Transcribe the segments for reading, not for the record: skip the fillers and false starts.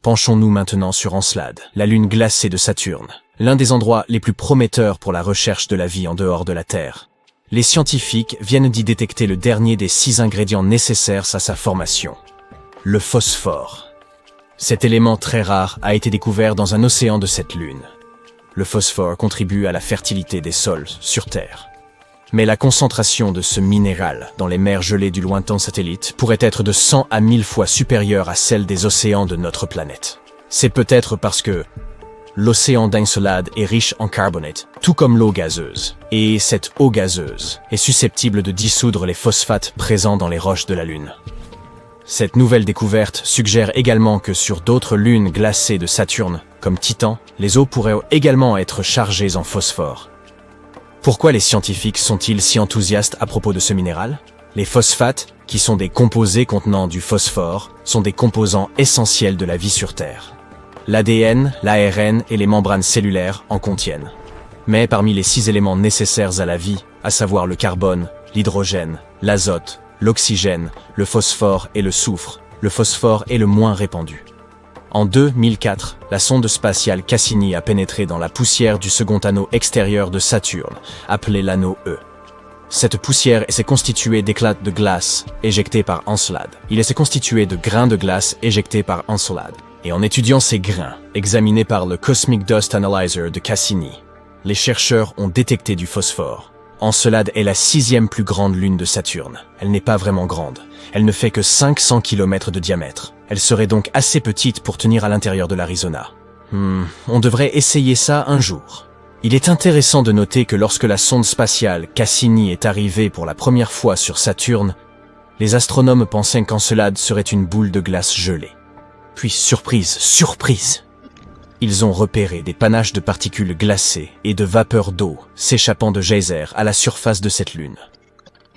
Penchons-nous maintenant sur Encelade, la lune glacée de Saturne, l'un des endroits les plus prometteurs pour la recherche de la vie en dehors de la Terre. Les scientifiques viennent d'y détecter le dernier des 6 ingrédients nécessaires à sa formation, le phosphore. Cet élément très rare a été découvert dans un océan de cette lune. Le phosphore contribue à la fertilité des sols sur Terre. Mais la concentration de ce minéral dans les mers gelées du lointain satellite pourrait être de 100 à 1000 fois supérieure à celle des océans de notre planète. C'est peut-être parce que l'océan d'Encelade est riche en carbonate, tout comme l'eau gazeuse. Et cette eau gazeuse est susceptible de dissoudre les phosphates présents dans les roches de la Lune. Cette nouvelle découverte suggère également que sur d'autres lunes glacées de Saturne, comme Titan, les eaux pourraient également être chargées en phosphore. Pourquoi les scientifiques sont-ils si enthousiastes à propos de ce minéral? Les phosphates, qui sont des composés contenant du phosphore, sont des composants essentiels de la vie sur Terre. L'ADN, l'ARN et les membranes cellulaires en contiennent. Mais parmi les 6 éléments nécessaires à la vie, à savoir le carbone, l'hydrogène, l'azote, l'oxygène, le phosphore et le soufre, le phosphore est le moins répandu. En 2004, la sonde spatiale Cassini a pénétré dans la poussière du second anneau extérieur de Saturne, appelé l'anneau E. Cette poussière s'est constituée d'éclats de glace éjectés par Encelade. Il s'est constitué de grains de glace éjectés par Encelade. Et en étudiant ces grains, examinés par le Cosmic Dust Analyzer de Cassini, les chercheurs ont détecté du phosphore. Encelade est la 6e plus grande lune de Saturne. Elle n'est pas vraiment grande. Elle ne fait que 500 km de diamètre. Elle serait donc assez petite pour tenir à l'intérieur de l'Arizona. On devrait essayer ça un jour. Il est intéressant de noter que lorsque la sonde spatiale Cassini est arrivée pour la première fois sur Saturne, les astronomes pensaient qu'Encelade serait une boule de glace gelée. Puis, surprise! Ils ont repéré des panaches de particules glacées et de vapeurs d'eau s'échappant de geysers à la surface de cette lune.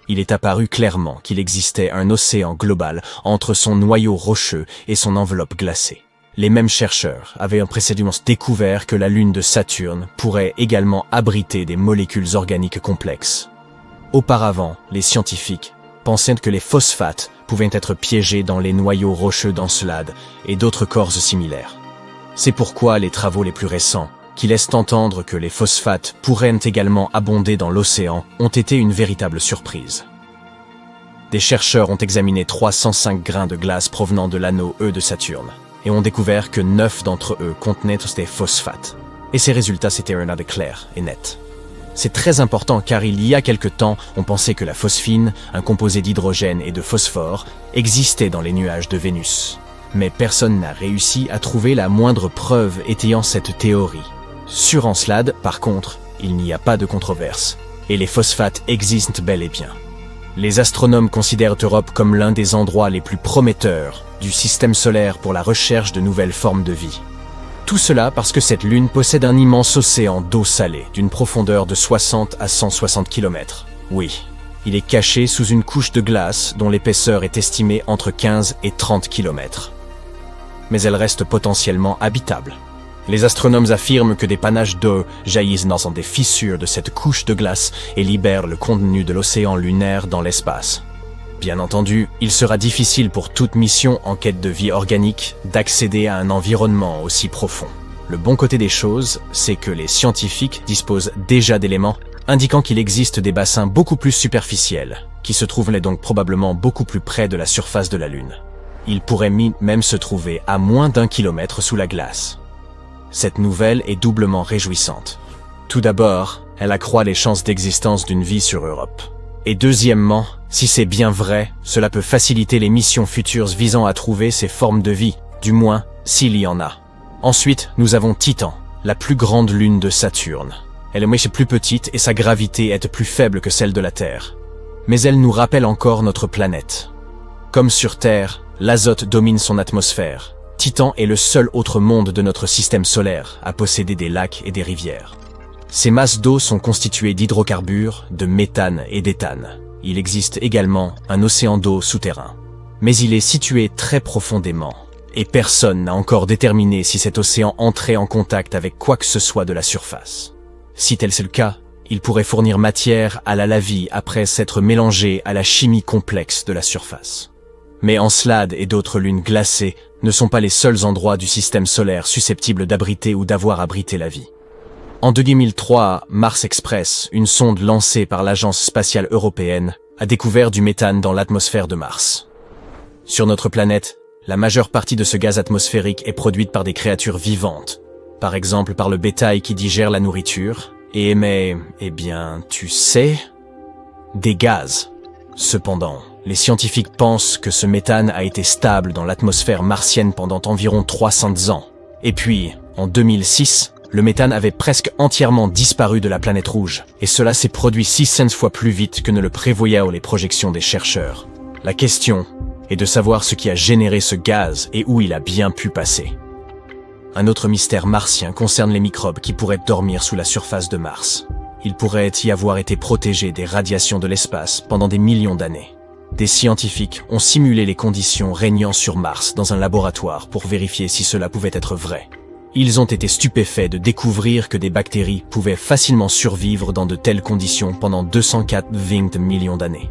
Il est apparu clairement qu'il existait un océan global entre son noyau rocheux et son enveloppe glacée. Les mêmes chercheurs avaient précédemment découvert que la lune de Saturne pourrait également abriter des molécules organiques complexes. Auparavant, les scientifiques pensaient que les phosphates pouvaient être piégés dans les noyaux rocheux d'Encelade et d'autres corps similaires. C'est pourquoi les travaux les plus récents, qui laissent entendre que les phosphates pourraient également abonder dans l'océan, ont été une véritable surprise. Des chercheurs ont examiné 305 grains de glace provenant de l'anneau E de Saturne, et ont découvert que 9 d'entre eux contenaient des phosphates. Et ces résultats étaient clairs et nets. C'est très important car il y a quelque temps, on pensait que la phosphine, un composé d'hydrogène et de phosphore, existait dans les nuages de Vénus. Mais personne n'a réussi à trouver la moindre preuve étayant cette théorie. Sur Encelade, par contre, il n'y a pas de controverse, et les phosphates existent bel et bien. Les astronomes considèrent Europe comme l'un des endroits les plus prometteurs du système solaire pour la recherche de nouvelles formes de vie. Tout cela parce que cette lune possède un immense océan d'eau salée d'une profondeur de 60 à 160 km. Oui, il est caché sous une couche de glace dont l'épaisseur est estimée entre 15 et 30 km. Mais elle reste potentiellement habitable. Les astronomes affirment que des panaches d'eau jaillissent dans des fissures de cette couche de glace et libèrent le contenu de l'océan lunaire dans l'espace. Bien entendu, il sera difficile pour toute mission en quête de vie organique d'accéder à un environnement aussi profond. Le bon côté des choses, c'est que les scientifiques disposent déjà d'éléments indiquant qu'il existe des bassins beaucoup plus superficiels, qui se trouveraient donc probablement beaucoup plus près de la surface de la Lune. Ils pourraient même se trouver à moins d'1 kilomètre sous la glace. Cette nouvelle est doublement réjouissante. Tout d'abord, elle accroît les chances d'existence d'une vie sur Europe. Et deuxièmement, si c'est bien vrai, cela peut faciliter les missions futures visant à trouver ces formes de vie, du moins s'il y en a. Ensuite, nous avons Titan, la plus grande lune de Saturne. Elle est plus petite et sa gravité est plus faible que celle de la Terre. Mais elle nous rappelle encore notre planète. Comme sur Terre, l'azote domine son atmosphère. Titan est le seul autre monde de notre système solaire à posséder des lacs et des rivières. Ces masses d'eau sont constituées d'hydrocarbures, de méthane et d'éthane. Il existe également un océan d'eau souterrain. Mais il est situé très profondément, et personne n'a encore déterminé si cet océan entrait en contact avec quoi que ce soit de la surface. Si tel est le cas, il pourrait fournir matière à la vie après s'être mélangé à la chimie complexe de la surface. Mais Encelade et d'autres lunes glacées ne sont pas les seuls endroits du système solaire susceptibles d'abriter ou d'avoir abrité la vie. En 2003, Mars Express, une sonde lancée par l'Agence spatiale européenne, a découvert du méthane dans l'atmosphère de Mars. Sur notre planète, la majeure partie de ce gaz atmosphérique est produite par des créatures vivantes, par exemple par le bétail qui digère la nourriture et émet, tu sais, des gaz. Cependant, les scientifiques pensent que ce méthane a été stable dans l'atmosphère martienne pendant environ 300 ans. Et puis, en 2006, le méthane avait presque entièrement disparu de la planète rouge, et cela s'est produit 600 fois plus vite que ne le prévoyaient les projections des chercheurs. La question est de savoir ce qui a généré ce gaz et où il a bien pu passer. Un autre mystère martien concerne les microbes qui pourraient dormir sous la surface de Mars. Ils pourraient y avoir été protégés des radiations de l'espace pendant des millions d'années. Des scientifiques ont simulé les conditions régnant sur Mars dans un laboratoire pour vérifier si cela pouvait être vrai. Ils ont été stupéfaits de découvrir que des bactéries pouvaient facilement survivre dans de telles conditions pendant 204 millions d'années.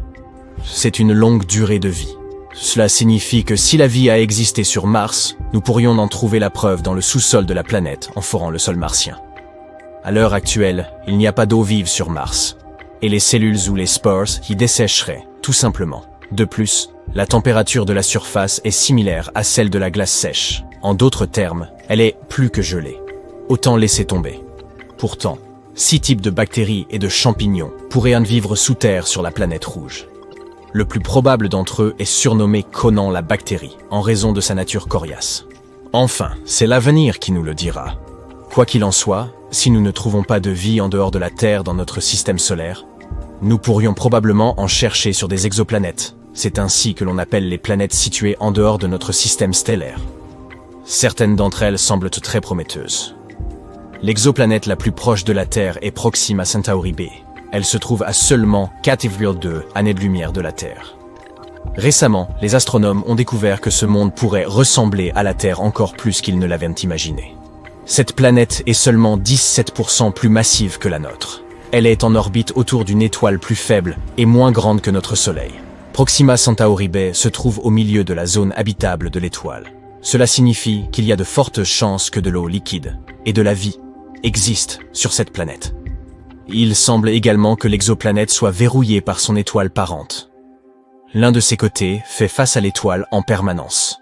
C'est une longue durée de vie. Cela signifie que si la vie a existé sur Mars, nous pourrions en trouver la preuve dans le sous-sol de la planète en forant le sol martien. À l'heure actuelle, il n'y a pas d'eau vive sur Mars, et les cellules ou les spores y dessécheraient, tout simplement. De plus, la température de la surface est similaire à celle de la glace sèche. En d'autres termes, elle est plus que gelée. Autant laisser tomber. Pourtant, 6 types de bactéries et de champignons pourraient en vivre sous terre sur la planète rouge. Le plus probable d'entre eux est surnommé Conan la bactérie, en raison de sa nature coriace. Enfin, c'est l'avenir qui nous le dira. Quoi qu'il en soit, si nous ne trouvons pas de vie en dehors de la Terre dans notre système solaire, nous pourrions probablement en chercher sur des exoplanètes. C'est ainsi que l'on appelle les planètes situées en dehors de notre système stellaire. Certaines d'entre elles semblent très prometteuses. L'exoplanète la plus proche de la Terre est Proxima Centauri b. Elle se trouve à seulement 4,2 années-lumière de la Terre. Récemment, les astronomes ont découvert que ce monde pourrait ressembler à la Terre encore plus qu'ils ne l'avaient imaginé. Cette planète est seulement 17% plus massive que la nôtre. Elle est en orbite autour d'une étoile plus faible et moins grande que notre Soleil. Proxima Centauri b se trouve au milieu de la zone habitable de l'étoile. Cela signifie qu'il y a de fortes chances que de l'eau liquide et de la vie existent sur cette planète. Il semble également que l'exoplanète soit verrouillée par son étoile parente. L'un de ses côtés fait face à l'étoile en permanence.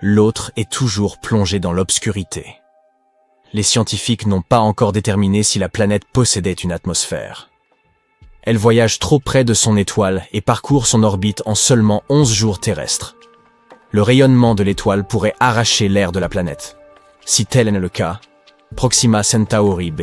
L'autre est toujours plongé dans l'obscurité. Les scientifiques n'ont pas encore déterminé si la planète possédait une atmosphère. Elle voyage trop près de son étoile et parcourt son orbite en seulement 11 jours terrestres. Le rayonnement de l'étoile pourrait arracher l'air de la planète. Si tel est le cas, Proxima Centauri b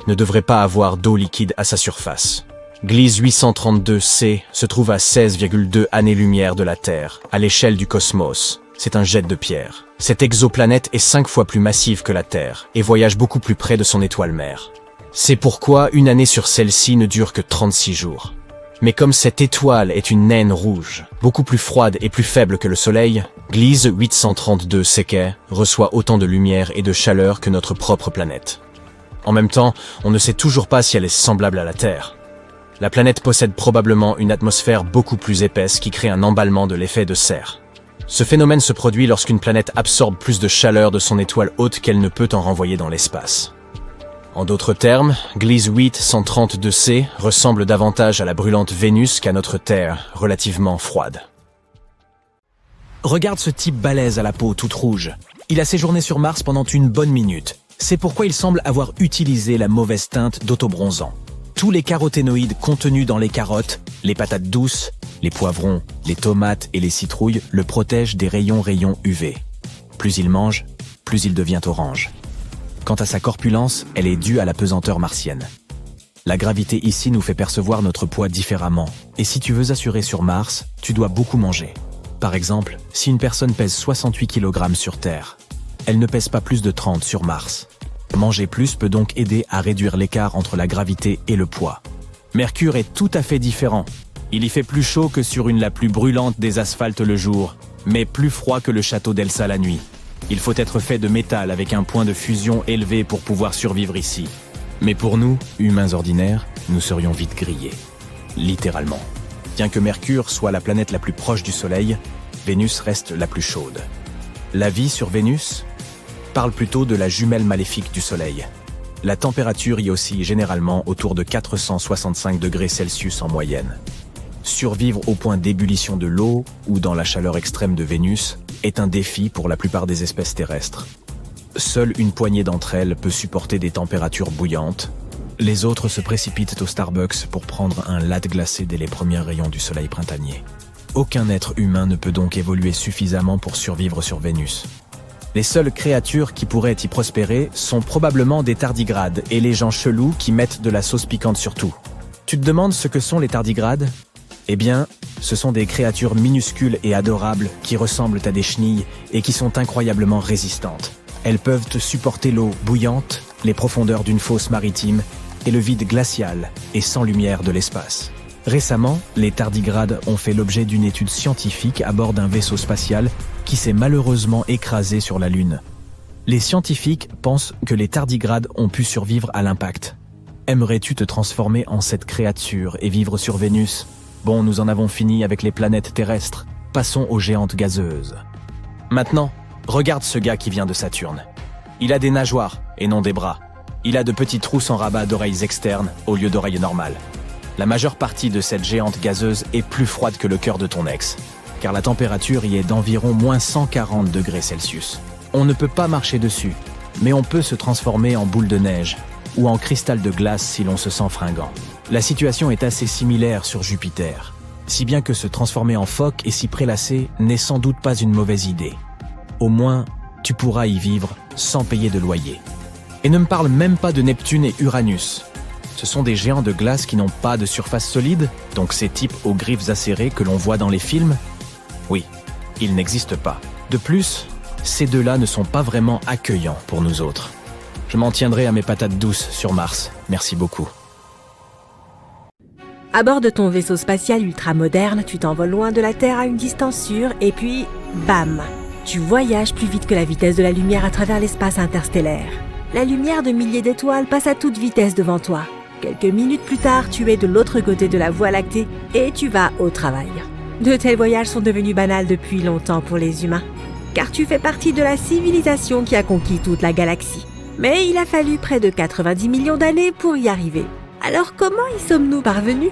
ne devrait pas avoir d'eau liquide à sa surface. Gliese 832c se trouve à 16,2 années-lumière de la Terre, à l'échelle du cosmos. C'est un jet de pierre. Cette exoplanète est 5 fois plus massive que la Terre et voyage beaucoup plus près de son étoile mère. C'est pourquoi une année sur celle-ci ne dure que 36 jours. Mais comme cette étoile est une naine rouge, beaucoup plus froide et plus faible que le Soleil, Gliese 832c reçoit autant de lumière et de chaleur que notre propre planète. En même temps, on ne sait toujours pas si elle est semblable à la Terre. La planète possède probablement une atmosphère beaucoup plus épaisse qui crée un emballement de l'effet de serre. Ce phénomène se produit lorsqu'une planète absorbe plus de chaleur de son étoile haute qu'elle ne peut en renvoyer dans l'espace. En d'autres termes, Gliese 832c ressemble davantage à la brûlante Vénus qu'à notre Terre, relativement froide. Regarde ce type balèze à la peau toute rouge. Il a séjourné sur Mars pendant une bonne minute. C'est pourquoi il semble avoir utilisé la mauvaise teinte d'autobronzant. Tous les caroténoïdes contenus dans les carottes, les patates douces, les poivrons, les tomates et les citrouilles le protègent des rayons UV. Plus il mange, plus il devient orange. Quant à sa corpulence, elle est due à la pesanteur martienne. La gravité ici nous fait percevoir notre poids différemment. Et si tu veux assurer sur Mars, tu dois beaucoup manger. Par exemple, si une personne pèse 68 kg sur Terre, elle ne pèse pas plus de 30 sur Mars. Manger plus peut donc aider à réduire l'écart entre la gravité et le poids. Mercure est tout à fait différent. Il y fait plus chaud que sur la plus brûlante des asphaltes le jour, mais plus froid que le château d'Elsa la nuit. Il faut être fait de métal avec un point de fusion élevé pour pouvoir survivre ici. Mais pour nous, humains ordinaires, nous serions vite grillés. Littéralement. Bien que Mercure soit la planète la plus proche du Soleil, Vénus reste la plus chaude. La vie sur Vénus parle plutôt de la jumelle maléfique du Soleil. La température y oscille généralement autour de 465 degrés Celsius en moyenne. Survivre au point d'ébullition de l'eau ou dans la chaleur extrême de Vénus est un défi pour la plupart des espèces terrestres. Seule une poignée d'entre elles peut supporter des températures bouillantes. Les autres se précipitent au Starbucks pour prendre un latte glacé dès les premiers rayons du soleil printanier. Aucun être humain ne peut donc évoluer suffisamment pour survivre sur Vénus. Les seules créatures qui pourraient y prospérer sont probablement des tardigrades et les gens chelous qui mettent de la sauce piquante sur tout. Tu te demandes ce que sont les tardigrades ? Eh bien, ce sont des créatures minuscules et adorables qui ressemblent à des chenilles et qui sont incroyablement résistantes. Elles peuvent supporter l'eau bouillante, les profondeurs d'une fosse maritime et le vide glacial et sans lumière de l'espace. Récemment, les tardigrades ont fait l'objet d'une étude scientifique à bord d'un vaisseau spatial qui s'est malheureusement écrasé sur la Lune. Les scientifiques pensent que les tardigrades ont pu survivre à l'impact. Aimerais-tu te transformer en cette créature et vivre sur Vénus ? Bon, nous en avons fini avec les planètes terrestres. Passons aux géantes gazeuses. Maintenant, regarde ce gars qui vient de Saturne. Il a des nageoires et non des bras. Il a de petits trous sans rabat d'oreilles externes au lieu d'oreilles normales. La majeure partie de cette géante gazeuse est plus froide que le cœur de ton ex, car la température y est d'environ moins 140 degrés Celsius. On ne peut pas marcher dessus, mais on peut se transformer en boule de neige ou en cristal de glace si l'on se sent fringant. La situation est assez similaire sur Jupiter, si bien que se transformer en phoque et s'y prélasser n'est sans doute pas une mauvaise idée. Au moins, tu pourras y vivre sans payer de loyer. Et ne me parle même pas de Neptune et Uranus. Ce sont des géants de glace qui n'ont pas de surface solide, donc ces types aux griffes acérées que l'on voit dans les films ? Oui, ils n'existent pas. De plus, ces deux-là ne sont pas vraiment accueillants pour nous autres. Je m'en tiendrai à mes patates douces sur Mars. Merci beaucoup. À bord de ton vaisseau spatial ultra-moderne, tu t'envoles loin de la Terre à une distance sûre et puis, bam ! Tu voyages plus vite que la vitesse de la lumière à travers l'espace interstellaire. La lumière de milliers d'étoiles passe à toute vitesse devant toi. Quelques minutes plus tard, tu es de l'autre côté de la Voie lactée et tu vas au travail. De tels voyages sont devenus banals depuis longtemps pour les humains, car tu fais partie de la civilisation qui a conquis toute la galaxie. Mais il a fallu près de 90 millions d'années pour y arriver. Alors comment y sommes-nous parvenus ?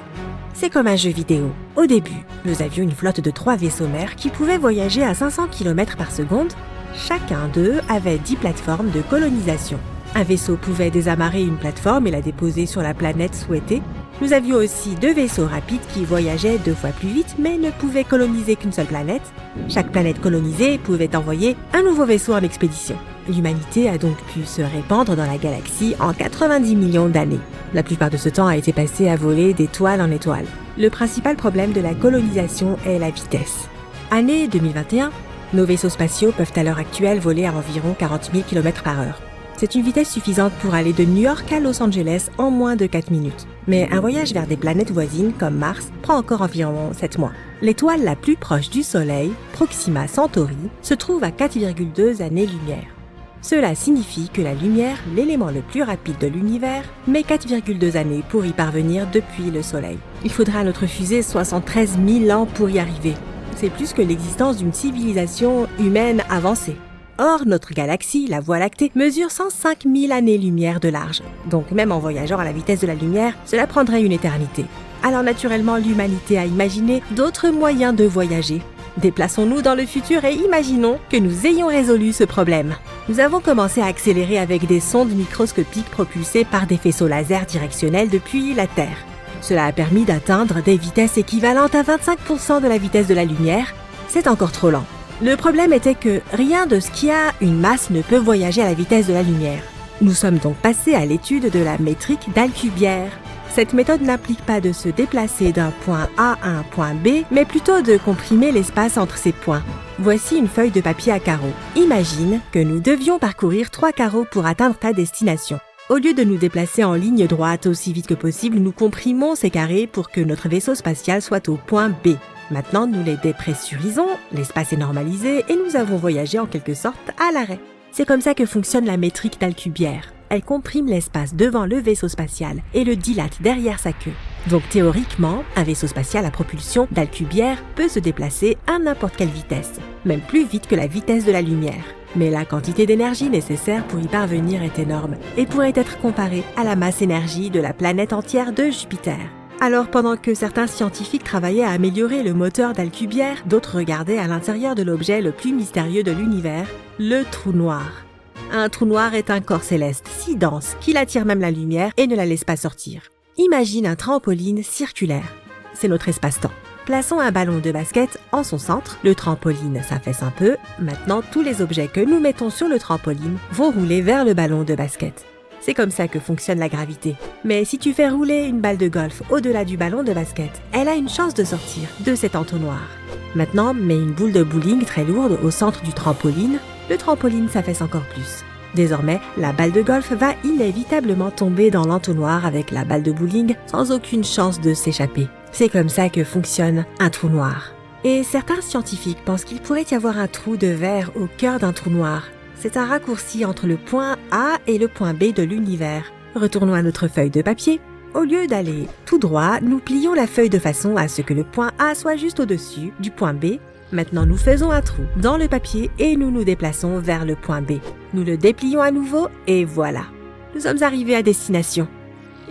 C'est comme un jeu vidéo. Au début, nous avions une flotte de 3 vaisseaux mères qui pouvaient voyager à 500 km par seconde. Chacun d'eux avait 10 plateformes de colonisation. Un vaisseau pouvait désamarrer une plateforme et la déposer sur la planète souhaitée. Nous avions aussi 2 vaisseaux rapides qui voyageaient 2 fois plus vite mais ne pouvaient coloniser qu'une seule planète. Chaque planète colonisée pouvait envoyer un nouveau vaisseau en expédition. L'humanité a donc pu se répandre dans la galaxie en 90 millions d'années. La plupart de ce temps a été passé à voler d'étoile en étoile. Le principal problème de la colonisation est la vitesse. Année 2021, nos vaisseaux spatiaux peuvent à l'heure actuelle voler à environ 40 000 km/h. C'est une vitesse suffisante pour aller de New York à Los Angeles en moins de 4 minutes. Mais un voyage vers des planètes voisines comme Mars prend encore environ 7 mois. L'étoile la plus proche du Soleil, Proxima Centauri, se trouve à 4,2 années-lumière. Cela signifie que la lumière, l'élément le plus rapide de l'univers, met 4,2 années pour y parvenir depuis le Soleil. Il faudra à notre fusée 73 000 ans pour y arriver. C'est plus que l'existence d'une civilisation humaine avancée. Or, notre galaxie, la Voie lactée, mesure 105 000 années-lumière de large. Donc même en voyageant à la vitesse de la lumière, cela prendrait une éternité. Alors naturellement, l'humanité a imaginé d'autres moyens de voyager. Déplaçons-nous dans le futur et imaginons que nous ayons résolu ce problème. Nous avons commencé à accélérer avec des sondes microscopiques propulsées par des faisceaux laser directionnels depuis la Terre. Cela a permis d'atteindre des vitesses équivalentes à 25% de la vitesse de la lumière. C'est encore trop lent. Le problème était que rien de ce qui a une masse ne peut voyager à la vitesse de la lumière. Nous sommes donc passés à l'étude de la métrique d'Alcubierre. Cette méthode n'implique pas de se déplacer d'un point A à un point B, mais plutôt de comprimer l'espace entre ces points. Voici une feuille de papier à carreaux. Imagine que nous devions parcourir 3 carreaux pour atteindre ta destination. Au lieu de nous déplacer en ligne droite aussi vite que possible, nous comprimons ces carrés pour que notre vaisseau spatial soit au point B. Maintenant, nous les dépressurisons, l'espace est normalisé et nous avons voyagé en quelque sorte à l'arrêt. C'est comme ça que fonctionne la métrique d'Alcubierre. Elle comprime l'espace devant le vaisseau spatial et le dilate derrière sa queue. Donc théoriquement, un vaisseau spatial à propulsion d'Alcubierre peut se déplacer à n'importe quelle vitesse, même plus vite que la vitesse de la lumière. Mais la quantité d'énergie nécessaire pour y parvenir est énorme et pourrait être comparée à la masse énergie de la planète entière de Jupiter. Alors pendant que certains scientifiques travaillaient à améliorer le moteur d'Alcubierre, d'autres regardaient à l'intérieur de l'objet le plus mystérieux de l'univers, le trou noir. Un trou noir est un corps céleste si dense qu'il attire même la lumière et ne la laisse pas sortir. Imagine un trampoline circulaire. C'est notre espace-temps. Plaçons un ballon de basket en son centre, le trampoline s'affaisse un peu, maintenant tous les objets que nous mettons sur le trampoline vont rouler vers le ballon de basket. C'est comme ça que fonctionne la gravité. Mais si tu fais rouler une balle de golf au-delà du ballon de basket, elle a une chance de sortir de cet entonnoir. Maintenant, mets une boule de bowling très lourde au centre du trampoline, le trampoline s'affaisse encore plus. Désormais, la balle de golf va inévitablement tomber dans l'entonnoir avec la balle de bowling sans aucune chance de s'échapper. C'est comme ça que fonctionne un trou noir. Et certains scientifiques pensent qu'il pourrait y avoir un trou de verre au cœur d'un trou noir. C'est un raccourci entre le point A et le point B de l'univers. Retournons à notre feuille de papier. Au lieu d'aller tout droit, nous plions la feuille de façon à ce que le point A soit juste au-dessus du point B. Maintenant, nous faisons un trou dans le papier et nous nous déplaçons vers le point B. Nous le déplions à nouveau et voilà. Nous sommes arrivés à destination.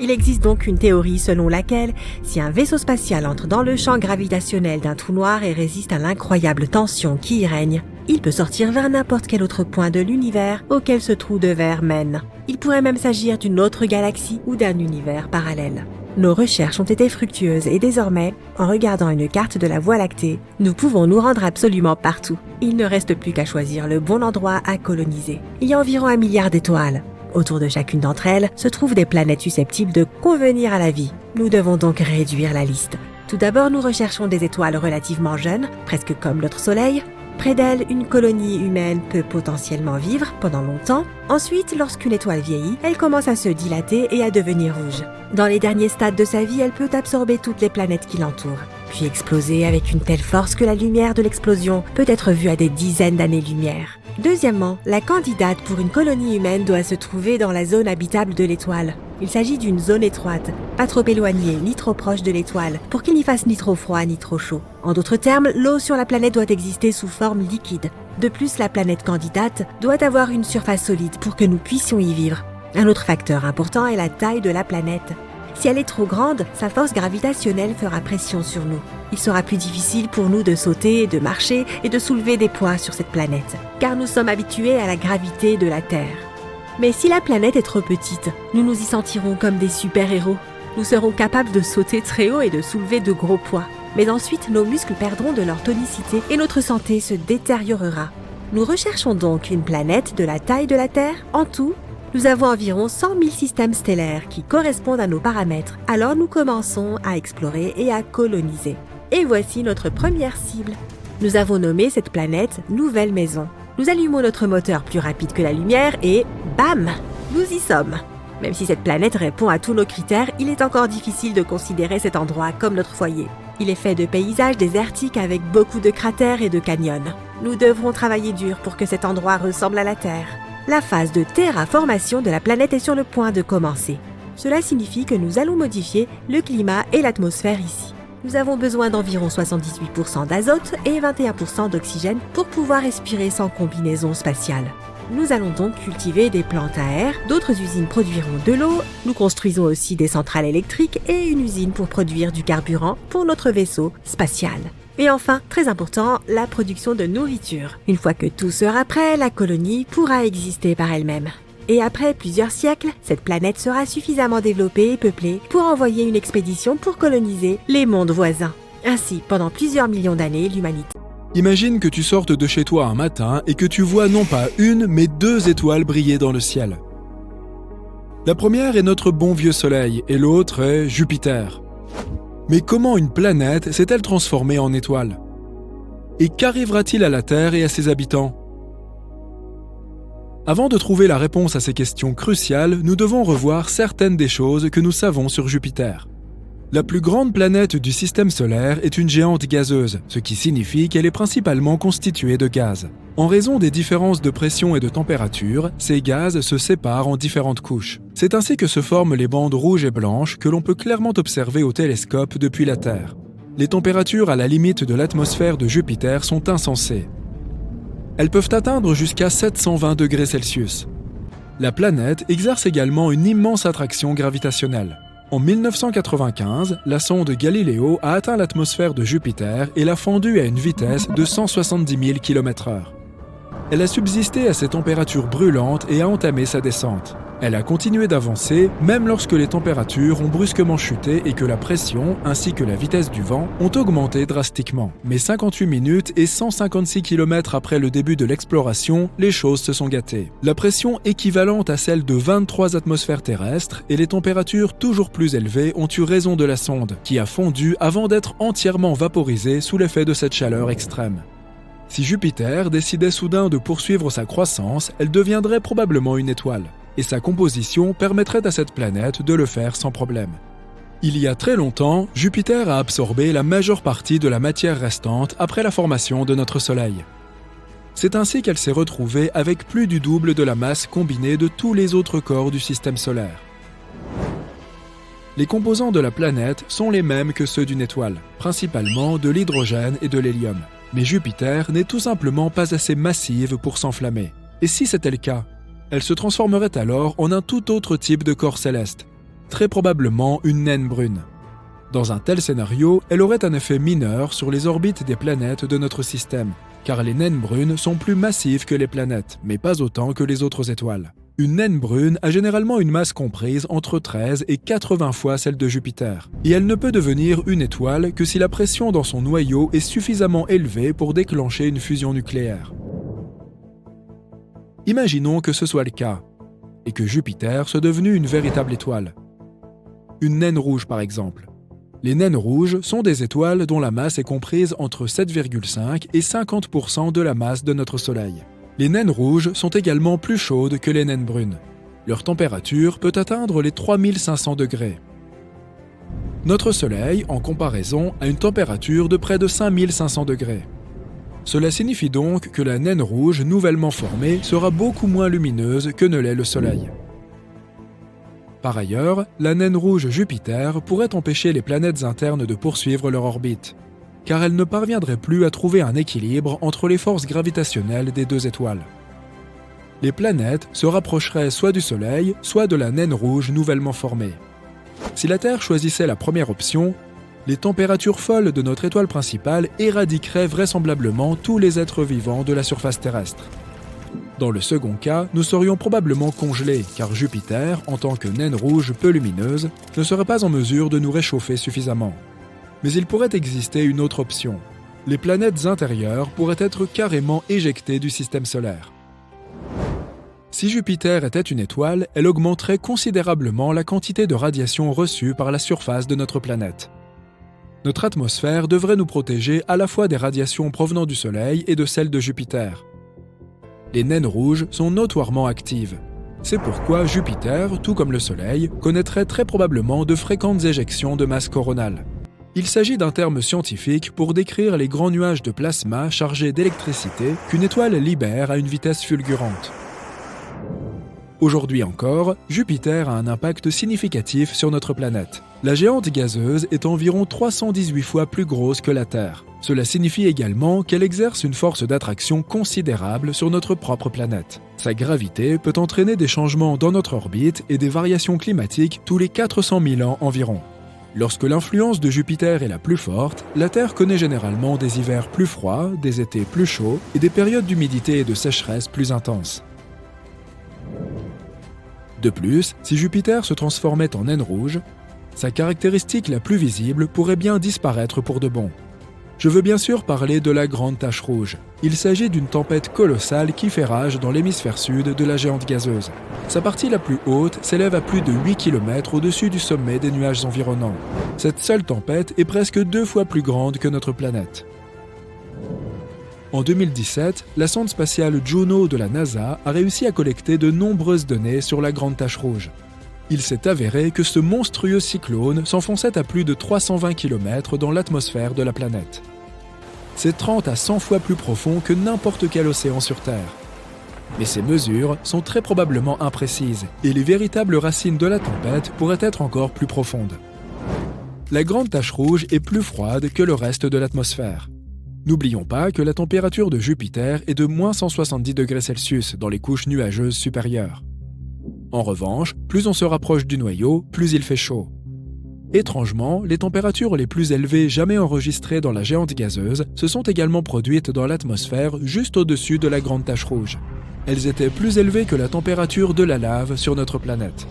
Il existe donc une théorie selon laquelle, si un vaisseau spatial entre dans le champ gravitationnel d'un trou noir et résiste à l'incroyable tension qui y règne, il peut sortir vers n'importe quel autre point de l'univers auquel ce trou de verre mène. Il pourrait même s'agir d'une autre galaxie ou d'un univers parallèle. Nos recherches ont été fructueuses et désormais, en regardant une carte de la Voie lactée, nous pouvons nous rendre absolument partout. Il ne reste plus qu'à choisir le bon endroit à coloniser. Il y a environ 1 milliard d'étoiles. Autour de chacune d'entre elles se trouvent des planètes susceptibles de convenir à la vie. Nous devons donc réduire la liste. Tout d'abord, nous recherchons des étoiles relativement jeunes, presque comme notre Soleil. Près d'elles, une colonie humaine peut potentiellement vivre pendant longtemps. Ensuite, lorsqu'une étoile vieillit, elle commence à se dilater et à devenir rouge. Dans les derniers stades de sa vie, elle peut absorber toutes les planètes qui l'entourent, puis exploser avec une telle force que la lumière de l'explosion peut être vue à des dizaines d'années-lumière. Deuxièmement, la candidate pour une colonie humaine doit se trouver dans la zone habitable de l'étoile. Il s'agit d'une zone étroite, pas trop éloignée ni trop proche de l'étoile, pour qu'il n'y fasse ni trop froid ni trop chaud. En d'autres termes, l'eau sur la planète doit exister sous forme liquide. De plus, la planète candidate doit avoir une surface solide pour que nous puissions y vivre. Un autre facteur important est la taille de la planète. Si elle est trop grande, sa force gravitationnelle fera pression sur nous. Il sera plus difficile pour nous de sauter, de marcher et de soulever des poids sur cette planète, car nous sommes habitués à la gravité de la Terre. Mais si la planète est trop petite, nous nous y sentirons comme des super-héros. Nous serons capables de sauter très haut et de soulever de gros poids. Mais ensuite, nos muscles perdront de leur tonicité et notre santé se détériorera. Nous recherchons donc une planète de la taille de la Terre. En tout, nous avons environ 100 000 systèmes stellaires qui correspondent à nos paramètres. Alors nous commençons à explorer et à coloniser. Et voici notre première cible. Nous avons nommé cette planète Nouvelle Maison. Nous allumons notre moteur plus rapide que la lumière et bam, nous y sommes. Même si cette planète répond à tous nos critères, il est encore difficile de considérer cet endroit comme notre foyer. Il est fait de paysages désertiques avec beaucoup de cratères et de canyons. Nous devrons travailler dur pour que cet endroit ressemble à la Terre. La phase de terraformation de la planète est sur le point de commencer. Cela signifie que nous allons modifier le climat et l'atmosphère ici. Nous avons besoin d'environ 78% d'azote et 21% d'oxygène pour pouvoir respirer sans combinaison spatiale. Nous allons donc cultiver des plantes à air, d'autres usines produiront de l'eau, nous construisons aussi des centrales électriques et une usine pour produire du carburant pour notre vaisseau spatial. Et enfin, très important, la production de nourriture. Une fois que tout sera prêt, la colonie pourra exister par elle-même. Et après plusieurs siècles, cette planète sera suffisamment développée et peuplée pour envoyer une expédition pour coloniser les mondes voisins. Ainsi, pendant plusieurs millions d'années, l'humanité... Imagine que tu sortes de chez toi un matin et que tu vois non pas une, mais 2 étoiles briller dans le ciel. La première est notre bon vieux Soleil et l'autre est Jupiter. Mais comment une planète s'est-elle transformée en étoile? Et qu'arrivera-t-il à la Terre et à ses habitants? Avant de trouver la réponse à ces questions cruciales, nous devons revoir certaines des choses que nous savons sur Jupiter. La plus grande planète du système solaire est une géante gazeuse, ce qui signifie qu'elle est principalement constituée de gaz. En raison des différences de pression et de température, ces gaz se séparent en différentes couches. C'est ainsi que se forment les bandes rouges et blanches que l'on peut clairement observer au télescope depuis la Terre. Les températures à la limite de l'atmosphère de Jupiter sont insensées. Elles peuvent atteindre jusqu'à 720 degrés Celsius. La planète exerce également une immense attraction gravitationnelle. En 1995, la sonde Galileo a atteint l'atmosphère de Jupiter et l'a fendue à une vitesse de 170 000 km/h. Elle a subsisté à ces températures brûlantes et a entamé sa descente. Elle a continué d'avancer même lorsque les températures ont brusquement chuté et que la pression ainsi que la vitesse du vent ont augmenté drastiquement. Mais 58 minutes et 156 km après le début de l'exploration, les choses se sont gâtées. La pression équivalente à celle de 23 atmosphères terrestres et les températures toujours plus élevées ont eu raison de la sonde, qui a fondu avant d'être entièrement vaporisée sous l'effet de cette chaleur extrême. Si Jupiter décidait soudain de poursuivre sa croissance, elle deviendrait probablement une étoile, et sa composition permettrait à cette planète de le faire sans problème. Il y a très longtemps, Jupiter a absorbé la majeure partie de la matière restante après la formation de notre Soleil. C'est ainsi qu'elle s'est retrouvée avec plus du double de la masse combinée de tous les autres corps du système solaire. Les composants de la planète sont les mêmes que ceux d'une étoile, principalement de l'hydrogène et de l'hélium. Mais Jupiter n'est tout simplement pas assez massive pour s'enflammer. Et si c'était le cas, elle se transformerait alors en un tout autre type de corps céleste, très probablement une naine brune. Dans un tel scénario, elle aurait un effet mineur sur les orbites des planètes de notre système, car les naines brunes sont plus massives que les planètes, mais pas autant que les autres étoiles. Une naine brune a généralement une masse comprise entre 13 et 80 fois celle de Jupiter, et elle ne peut devenir une étoile que si la pression dans son noyau est suffisamment élevée pour déclencher une fusion nucléaire. Imaginons que ce soit le cas, et que Jupiter soit devenu une véritable étoile. Une naine rouge par exemple. Les naines rouges sont des étoiles dont la masse est comprise entre 7,5 et 50% de la masse de notre Soleil. Les naines rouges sont également plus chaudes que les naines brunes. Leur température peut atteindre les 3500 degrés. Notre Soleil, en comparaison, a une température de près de 5500 degrés. Cela signifie donc que la naine rouge nouvellement formée sera beaucoup moins lumineuse que ne l'est le Soleil. Par ailleurs, la naine rouge Jupiter pourrait empêcher les planètes internes de poursuivre leur orbite, car elle ne parviendrait plus à trouver un équilibre entre les forces gravitationnelles des deux étoiles. Les planètes se rapprocheraient soit du Soleil, soit de la naine rouge nouvellement formée. Si la Terre choisissait la première option, les températures folles de notre étoile principale éradiqueraient vraisemblablement tous les êtres vivants de la surface terrestre. Dans le second cas, nous serions probablement congelés, car Jupiter, en tant que naine rouge peu lumineuse, ne serait pas en mesure de nous réchauffer suffisamment. Mais il pourrait exister une autre option. Les planètes intérieures pourraient être carrément éjectées du système solaire. Si Jupiter était une étoile, elle augmenterait considérablement la quantité de radiation reçue par la surface de notre planète. Notre atmosphère devrait nous protéger à la fois des radiations provenant du Soleil et de celles de Jupiter. Les naines rouges sont notoirement actives. C'est pourquoi Jupiter, tout comme le Soleil, connaîtrait très probablement de fréquentes éjections de masse coronale. Il s'agit d'un terme scientifique pour décrire les grands nuages de plasma chargés d'électricité qu'une étoile libère à une vitesse fulgurante. Aujourd'hui encore, Jupiter a un impact significatif sur notre planète. La géante gazeuse est environ 318 fois plus grosse que la Terre. Cela signifie également qu'elle exerce une force d'attraction considérable sur notre propre planète. Sa gravité peut entraîner des changements dans notre orbite et des variations climatiques tous les 400 000 ans environ. Lorsque l'influence de Jupiter est la plus forte, la Terre connaît généralement des hivers plus froids, des étés plus chauds et des périodes d'humidité et de sécheresse plus intenses. De plus, si Jupiter se transformait en naine rouge, sa caractéristique la plus visible pourrait bien disparaître pour de bon. Je veux bien sûr parler de la Grande Tache Rouge. Il s'agit d'une tempête colossale qui fait rage dans l'hémisphère sud de la géante gazeuse. Sa partie la plus haute s'élève à plus de 8 km au-dessus du sommet des nuages environnants. Cette seule tempête est presque 2 fois plus grande que notre planète. En 2017, la sonde spatiale Juno de la NASA a réussi à collecter de nombreuses données sur la Grande Tache Rouge. Il s'est avéré que ce monstrueux cyclone s'enfonçait à plus de 320 km dans l'atmosphère de la planète. C'est 30 à 100 fois plus profond que n'importe quel océan sur Terre. Mais ces mesures sont très probablement imprécises et les véritables racines de la tempête pourraient être encore plus profondes. La grande tache rouge est plus froide que le reste de l'atmosphère. N'oublions pas que la température de Jupiter est de moins 170 degrés Celsius dans les couches nuageuses supérieures. En revanche, plus on se rapproche du noyau, plus il fait chaud. Étrangement, les températures les plus élevées jamais enregistrées dans la géante gazeuse se sont également produites dans l'atmosphère juste au-dessus de la grande tache rouge. Elles étaient plus élevées que la température de la lave sur notre planète.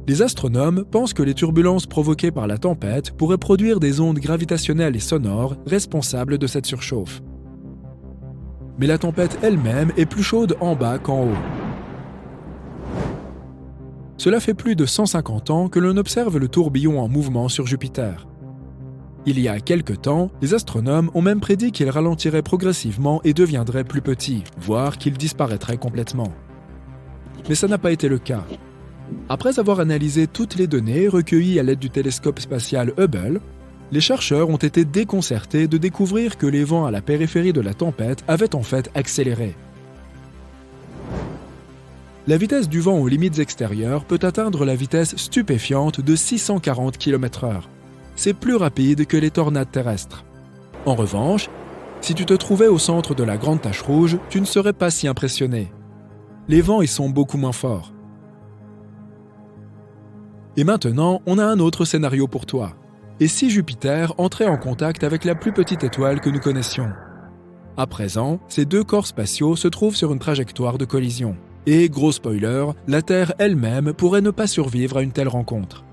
Les astronomes pensent que les turbulences provoquées par la tempête pourraient produire des ondes gravitationnelles et sonores responsables de cette surchauffe. Mais la tempête elle-même est plus chaude en bas qu'en haut. Cela fait plus de 150 ans que l'on observe le tourbillon en mouvement sur Jupiter. Il y a quelque temps, les astronomes ont même prédit qu'il ralentirait progressivement et deviendrait plus petit, voire qu'il disparaîtrait complètement. Mais ça n'a pas été le cas. Après avoir analysé toutes les données recueillies à l'aide du télescope spatial Hubble, les chercheurs ont été déconcertés de découvrir que les vents à la périphérie de la tempête avaient en fait accéléré. La vitesse du vent aux limites extérieures peut atteindre la vitesse stupéfiante de 640 km/h. C'est plus rapide que les tornades terrestres. En revanche, si tu te trouvais au centre de la grande tache rouge, tu ne serais pas si impressionné. Les vents y sont beaucoup moins forts. Et maintenant, on a un autre scénario pour toi. Et si Jupiter entrait en contact avec la plus petite étoile que nous connaissions? À présent, ces deux corps spatiaux se trouvent sur une trajectoire de collision. Et, gros spoiler, la Terre elle-même pourrait ne pas survivre à une telle rencontre.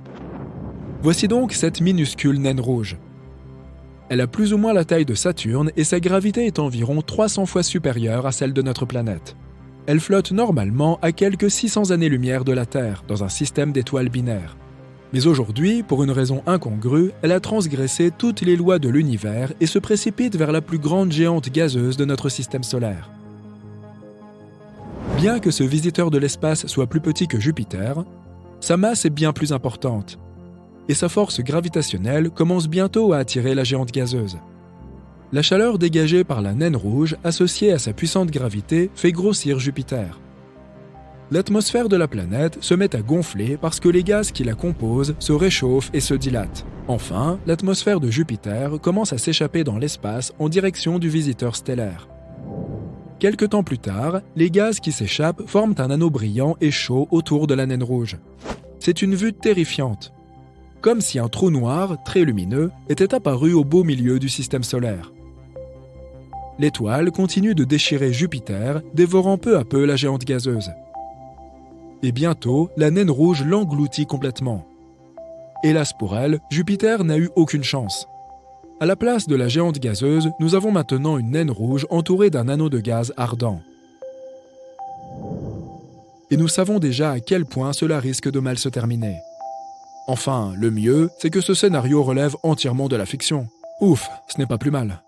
Voici donc cette minuscule naine rouge. Elle a plus ou moins la taille de Saturne et sa gravité est environ 300 fois supérieure à celle de notre planète. Elle flotte normalement à quelques 600 années-lumière de la Terre, dans un système d'étoiles binaires. Mais aujourd'hui, pour une raison incongrue, elle a transgressé toutes les lois de l'univers et se précipite vers la plus grande géante gazeuse de notre système solaire. Bien que ce visiteur de l'espace soit plus petit que Jupiter, sa masse est bien plus importante, et sa force gravitationnelle commence bientôt à attirer la géante gazeuse. La chaleur dégagée par la naine rouge, associée à sa puissante gravité, fait grossir Jupiter. L'atmosphère de la planète se met à gonfler parce que les gaz qui la composent se réchauffent et se dilatent. Enfin, l'atmosphère de Jupiter commence à s'échapper dans l'espace en direction du visiteur stellaire. Quelque temps plus tard, les gaz qui s'échappent forment un anneau brillant et chaud autour de la naine rouge. C'est une vue terrifiante, comme si un trou noir, très lumineux, était apparu au beau milieu du système solaire. L'étoile continue de déchirer Jupiter, dévorant peu à peu la géante gazeuse. Et bientôt, la naine rouge l'engloutit complètement. Hélas pour elle, Jupiter n'a eu aucune chance. À la place de la géante gazeuse, nous avons maintenant une naine rouge entourée d'un anneau de gaz ardent. Et nous savons déjà à quel point cela risque de mal se terminer. Enfin, le mieux, c'est que ce scénario relève entièrement de la fiction. Ouf, ce n'est pas plus mal.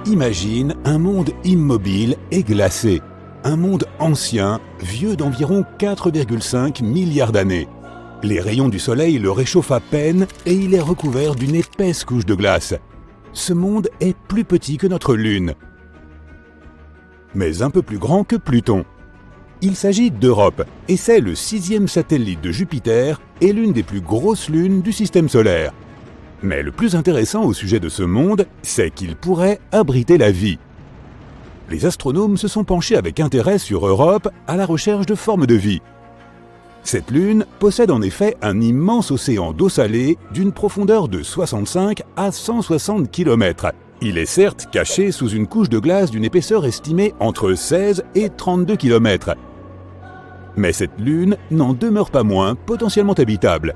Imagine un monde immobile et glacé. Un monde ancien, vieux d'environ 4,5 milliards d'années. Les rayons du soleil le réchauffent à peine et il est recouvert d'une épaisse couche de glace. Ce monde est plus petit que notre Lune, mais un peu plus grand que Pluton. Il s'agit d'Europe et c'est le 6e satellite de Jupiter et l'une des plus grosses lunes du système solaire. Mais le plus intéressant au sujet de ce monde, c'est qu'il pourrait abriter la vie. Les astronomes se sont penchés avec intérêt sur Europe à la recherche de formes de vie. Cette lune possède en effet un immense océan d'eau salée d'une profondeur de 65 à 160 km. Il est certes caché sous une couche de glace d'une épaisseur estimée entre 16 et 32 km. Mais cette lune n'en demeure pas moins potentiellement habitable.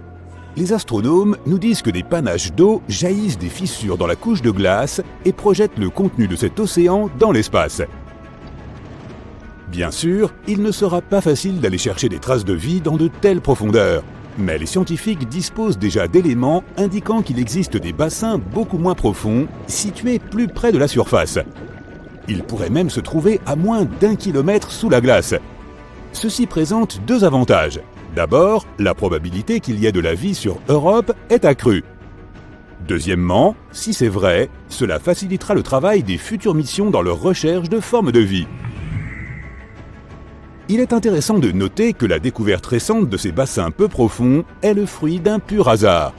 Les astronomes nous disent que des panaches d'eau jaillissent des fissures dans la couche de glace et projettent le contenu de cet océan dans l'espace. Bien sûr, il ne sera pas facile d'aller chercher des traces de vie dans de telles profondeurs, mais les scientifiques disposent déjà d'éléments indiquant qu'il existe des bassins beaucoup moins profonds, situés plus près de la surface. Ils pourraient même se trouver à moins d'1 kilomètre sous la glace. Ceci présente deux avantages. D'abord, la probabilité qu'il y ait de la vie sur Europe est accrue. Deuxièmement, si c'est vrai, cela facilitera le travail des futures missions dans leur recherche de formes de vie. Il est intéressant de noter que la découverte récente de ces bassins peu profonds est le fruit d'un pur hasard.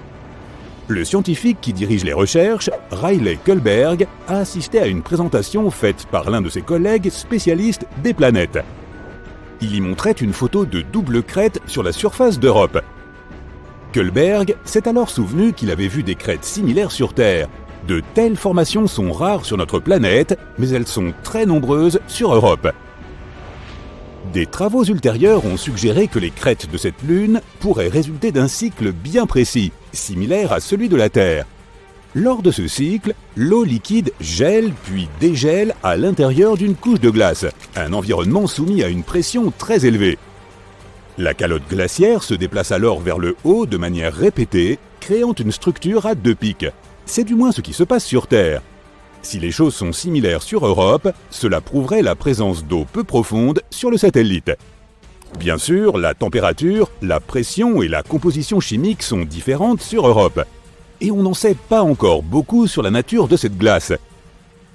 Le scientifique qui dirige les recherches, Riley Kullberg, a assisté à une présentation faite par l'un de ses collègues spécialistes des planètes. Il y montrait une photo de double crête sur la surface d'Europe. Kullberg s'est alors souvenu qu'il avait vu des crêtes similaires sur Terre. De telles formations sont rares sur notre planète, mais elles sont très nombreuses sur Europe. Des travaux ultérieurs ont suggéré que les crêtes de cette lune pourraient résulter d'un cycle bien précis, similaire à celui de la Terre. Lors de ce cycle, l'eau liquide gèle puis dégèle à l'intérieur d'une couche de glace, un environnement soumis à une pression très élevée. La calotte glaciaire se déplace alors vers le haut de manière répétée, créant une structure à deux pics. C'est du moins ce qui se passe sur Terre. Si les choses sont similaires sur Europe, cela prouverait la présence d'eau peu profonde sur le satellite. Bien sûr, la température, la pression et la composition chimique sont différentes sur Europe. Et on n'en sait pas encore beaucoup sur la nature de cette glace.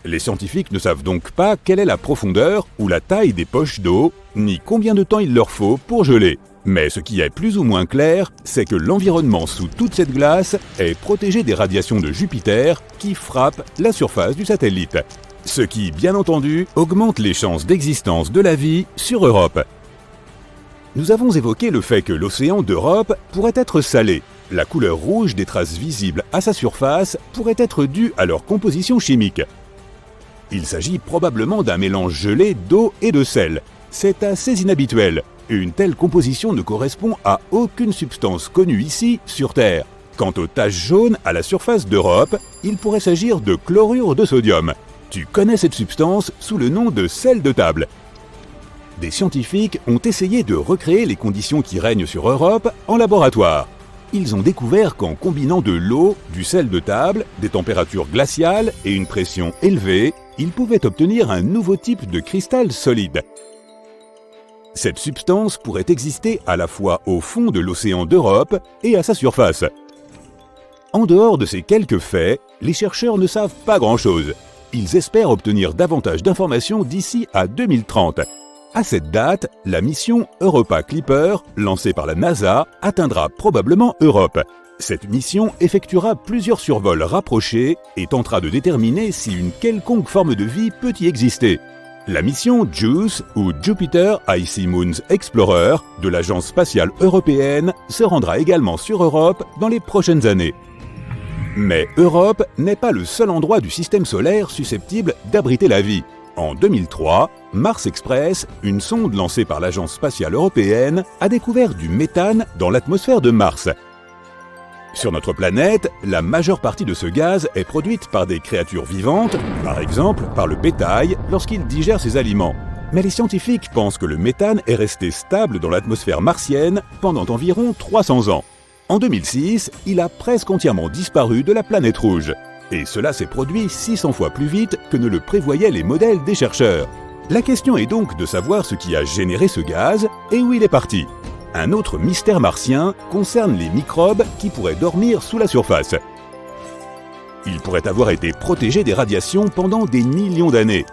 Les scientifiques ne savent donc pas quelle est la profondeur ou la taille des poches d'eau, ni combien de temps il leur faut pour geler. Mais ce qui est plus ou moins clair, c'est que l'environnement sous toute cette glace est protégé des radiations de Jupiter qui frappent la surface du satellite. Ce qui, bien entendu, augmente les chances d'existence de la vie sur Europe. Nous avons évoqué le fait que l'océan d'Europe pourrait être salé. La couleur rouge des traces visibles à sa surface pourrait être due à leur composition chimique. Il s'agit probablement d'un mélange gelé d'eau et de sel. C'est assez inhabituel. Une telle composition ne correspond à aucune substance connue ici, sur Terre. Quant aux taches jaunes à la surface d'Europe, il pourrait s'agir de chlorure de sodium. Tu connais cette substance sous le nom de sel de table. Des scientifiques ont essayé de recréer les conditions qui règnent sur Europe en laboratoire. Ils ont découvert qu'en combinant de l'eau, du sel de table, des températures glaciales et une pression élevée, ils pouvaient obtenir un nouveau type de cristal solide. Cette substance pourrait exister à la fois au fond de l'océan d'Europe et à sa surface. En dehors de ces quelques faits, les chercheurs ne savent pas grand-chose. Ils espèrent obtenir davantage d'informations d'ici à 2030. À cette date, la mission Europa Clipper, lancée par la NASA, atteindra probablement Europe. Cette mission effectuera plusieurs survols rapprochés et tentera de déterminer si une quelconque forme de vie peut y exister. La mission JUICE, ou Jupiter Icy Moons Explorer, de l'Agence spatiale européenne, se rendra également sur Europe dans les prochaines années. Mais Europe n'est pas le seul endroit du système solaire susceptible d'abriter la vie. En 2003, Mars Express, une sonde lancée par l'Agence spatiale européenne, a découvert du méthane dans l'atmosphère de Mars. Sur notre planète, la majeure partie de ce gaz est produite par des créatures vivantes, par exemple par le bétail lorsqu'il digère ses aliments. Mais les scientifiques pensent que le méthane est resté stable dans l'atmosphère martienne pendant environ 300 ans. En 2006, il a presque entièrement disparu de la planète rouge. Et cela s'est produit 600 fois plus vite que ne le prévoyaient les modèles des chercheurs. La question est donc de savoir ce qui a généré ce gaz et où il est parti. Un autre mystère martien concerne les microbes qui pourraient dormir sous la surface. Ils pourraient avoir été protégés des radiations pendant des millions d'années.